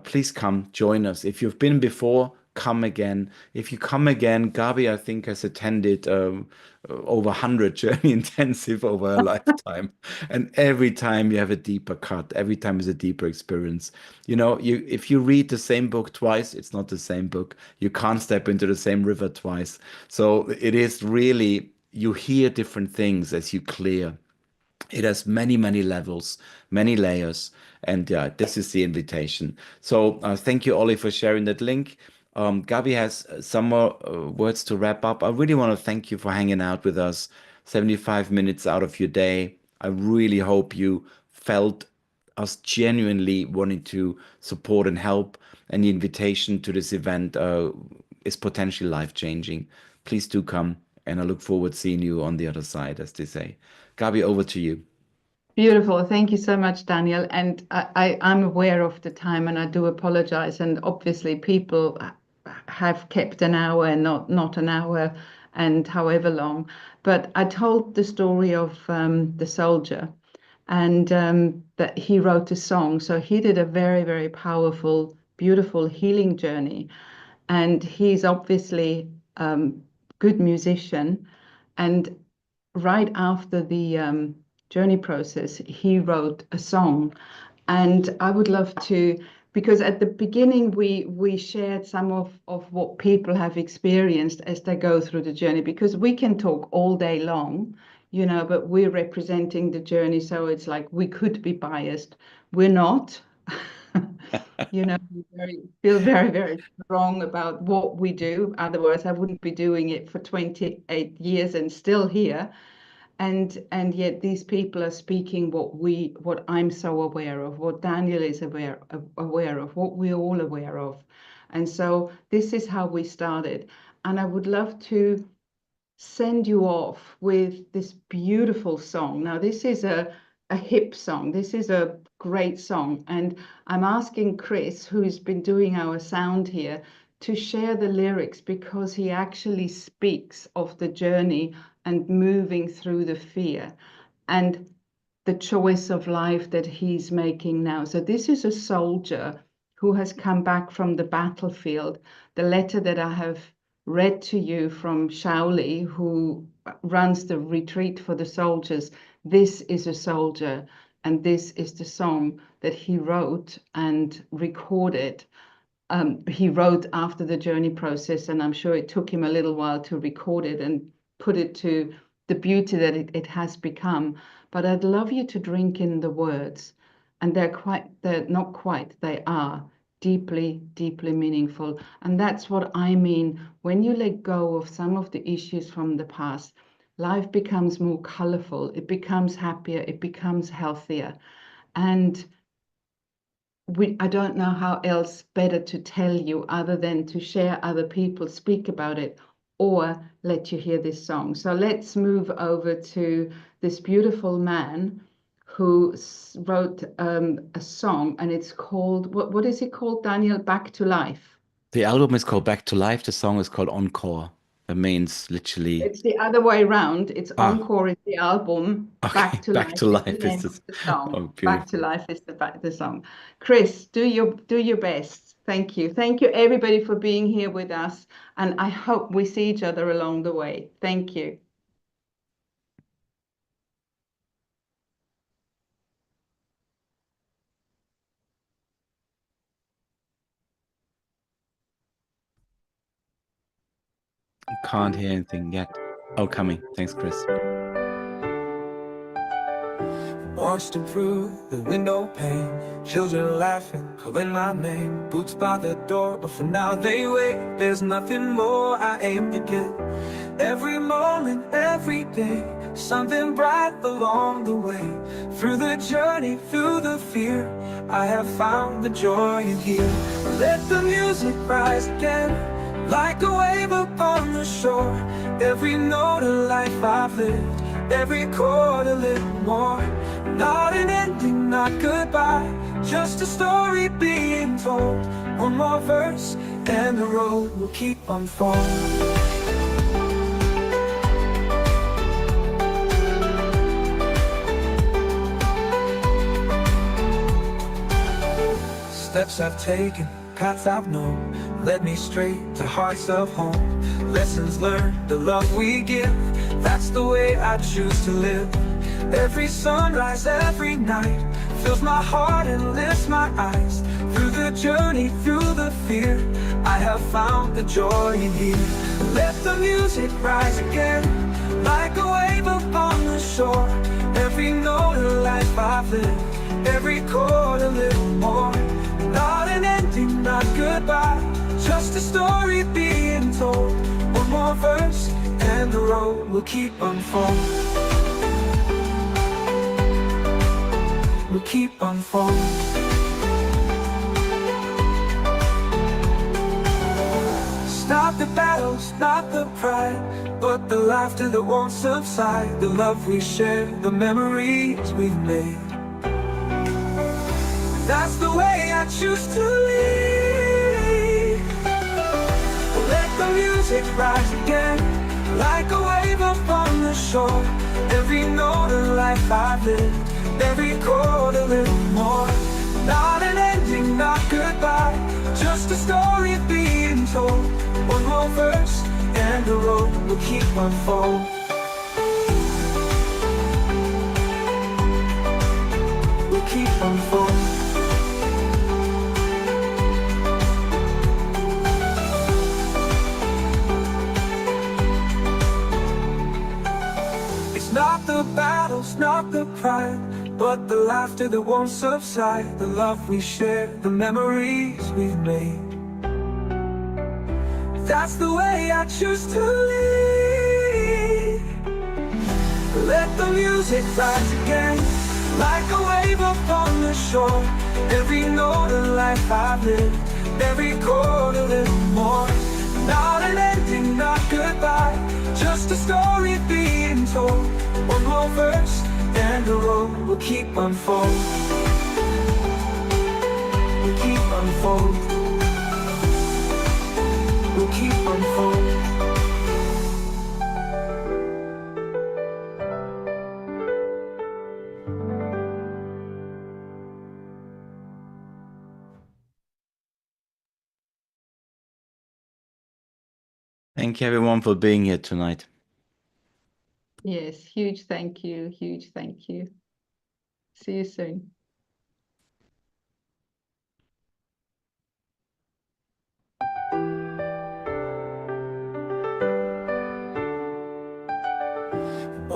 please come join us. If you've been before, come again. If you come again, Gaby, I think, has attended over 100 Journey Intensive over her lifetime. And every time you have a deeper cut, every time is a deeper experience. You know, if you read the same book twice, it's not the same book. You can't step into the same river twice. So it is really, you hear different things as you clear. It has many, many levels, many layers. And yeah, this is the invitation. So thank you, Ollie, for sharing that link. Gaby has some more words to wrap up. I really want to thank you for hanging out with us 75 minutes out of your day. I really hope you felt us genuinely wanting to support and help. And the invitation to this event is potentially life-changing. Please do come. And I look forward to seeing you on the other side, as they say. Gaby, over to you. Beautiful. Thank you so much, Daniel. And I'm aware of the time, and I do apologize. And obviously, people have kept an hour and not an hour and however long. But I told the story of the soldier, and that he wrote a song. So he did a very, very powerful, beautiful healing journey. And he's obviously good musician. And right after the journey process, he wrote a song. And I would love to, because at the beginning we shared some of what people have experienced as they go through the journey, because we can talk all day long, you know, but we're representing the journey. So it's like we could be biased. We're not. You know, feel very, very strong about what we do. Otherwise, I wouldn't be doing it for 28 years and still here. And yet these people are speaking what I'm so aware of, what Daniel is aware of, what we're all aware of. And so this is how we started. And I would love to send you off with this beautiful song. Now, this is a hip song. This is a great song. And I'm asking Chris, who's been doing our sound here, to share the lyrics, because he actually speaks of the journey and moving through the fear and the choice of life that he's making now. So this is a soldier who has come back from the battlefield. The letter that I have read to you from Shaoli, who runs the retreat for the soldiers, this is a soldier, and this is the song that he wrote and recorded. He wrote after the journey process, and I'm sure it took him a little while to record it and put it to the beauty that it has become. But I'd love you to drink in the words, and they're not quite, they are deeply, deeply meaningful. And that's what I mean. When you let go of some of the issues from the past, life becomes more colorful, it becomes happier, it becomes healthier. And I don't know how else better to tell you other than to share other people, speak about it, or let you hear this song. So let's move over to this beautiful man who wrote a song, and it's called, what is it called, Daniel? Back to Life. The album is called Back to Life. The song is called Encore. That means literally. It's the other way around. It's Encore is the album. Okay, Back to Back Life to Life is the name of the song. Oh, Back to beautiful. Life is the song. Chris, do your best. Thank you. Thank you everybody for being here with us. And I hope we see each other along the way. Thank you. Can't hear anything yet. Oh, coming. Thanks, Chris. Watched him through the window pane, children laughing, calling my name. Boots by the door, but for now they wait. There's nothing more I aim to get. Every moment, every day, something bright along the way. Through the journey, through the fear, I have found the joy in here. Let the music rise again, like a wave upon the shore. Every note of life I've lived, every chord a little more. Not an ending, not goodbye, just a story being told. One more verse and the road will keep unfolding. Steps I've taken, paths I've known, led me straight to hearts of home. Lessons learned, the love we give, that's the way I choose to live. Every sunrise, every night, fills my heart and lifts my eyes. Through the journey, through the fear, I have found the joy in here. Let the music rise again, like a wave upon the shore. Every note of life I've lived, every chord a little more. Not an ending, not goodbye, just a story being told. One more verse and the road will keep unfolding. Will keep unfolding. It's not the battles, not the pride, but the laughter that won't subside. The love we share, the memories we've made. That's the way I choose to live. Let the music rise again, like a wave upon the shore. Every note of life I've lived, every chord a little more. Not an ending, not goodbye, just a story being told. One more verse and the road will keep unfolding. Will keep unfolding. Not the battles, not the pride, but the laughter that won't subside. The love we share, the memories we've made. That's the way I choose to live. Let the music rise again, like a wave upon the shore. Every note of life I've lived, every chord a little more. Not an ending, not goodbye, just a story being told. One more verse and the road will keep unfolding. Will keep unfolding. Will keep unfolding. Thank you everyone for being here tonight. Yes, huge thank you. Huge thank you. See you soon.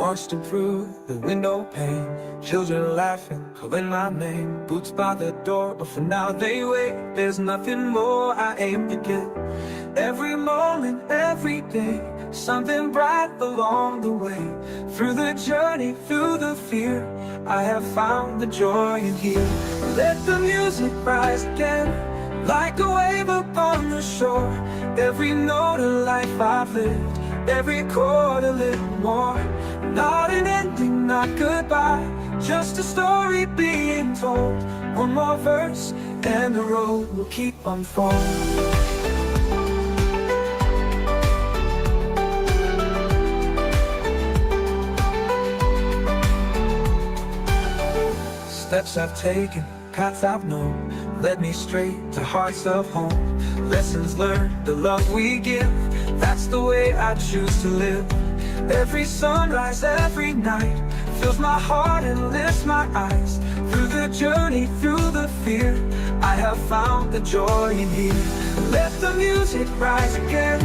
bursting through the window pane. Children laughing, calling my name. Boots by the door, but for now they wait. There's nothing more I aim to get. Every moment, every day, something bright along the way. Through the journey, through the fear, I have found the joy in here. Let the music rise again, like a wave upon the shore. Every note of life I've lived, every chord a little more. Not an ending, not goodbye, just a story being told. One more verse and the road will keep unfolding. Steps I've taken, paths I've known, led me straight to hearts of home. Lessons learned, the love we give, that's the way I choose to live. Every sunrise, every night, fills my heart and lifts my eyes. Through the journey, through the fear, I have found the joy in here. Let the music rise again,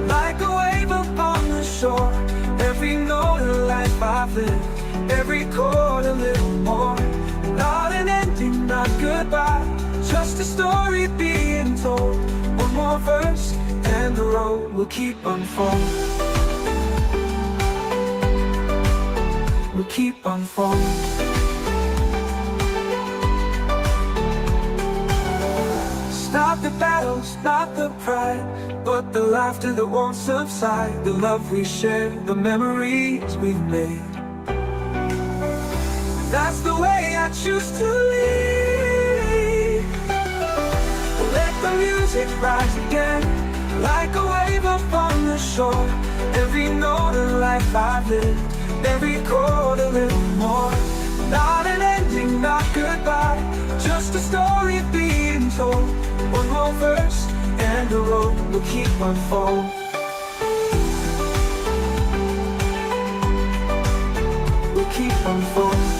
like a wave upon the shore. Every note of life I've lived, every chord a little more. Not an ending, not goodbye, just a story being told. One more verse and the road will keep unfolding. Will keep unfolding. Not the battles, not the pride, but the laughter that won't subside. The love we share, the memories we've made. That's the way I choose to live. Let the music rise again, like a wave upon the shore. Every note of life I've lived, every chord a little more. Not an ending, not goodbye, just a story being told. One more verse and the road will keep unfolding. Will keep unfolding.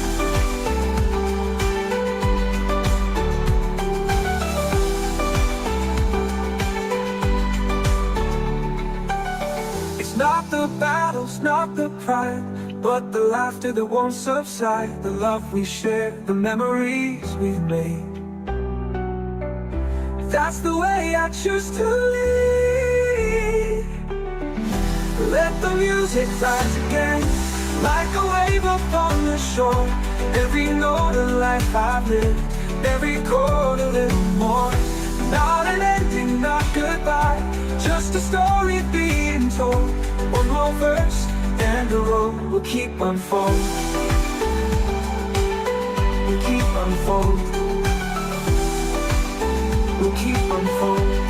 It's not the battles, not the pride, but the laughter that won't subside. The love we share, the memories we've made. That's the way I choose to live. Let the music rise again, like a wave upon the shore. Every note of life I've lived, every chord a little more. Not an ending, not goodbye, just a story being told. One more verse and the road will keep unfolding. Will keep unfolding. Will keep unfolding.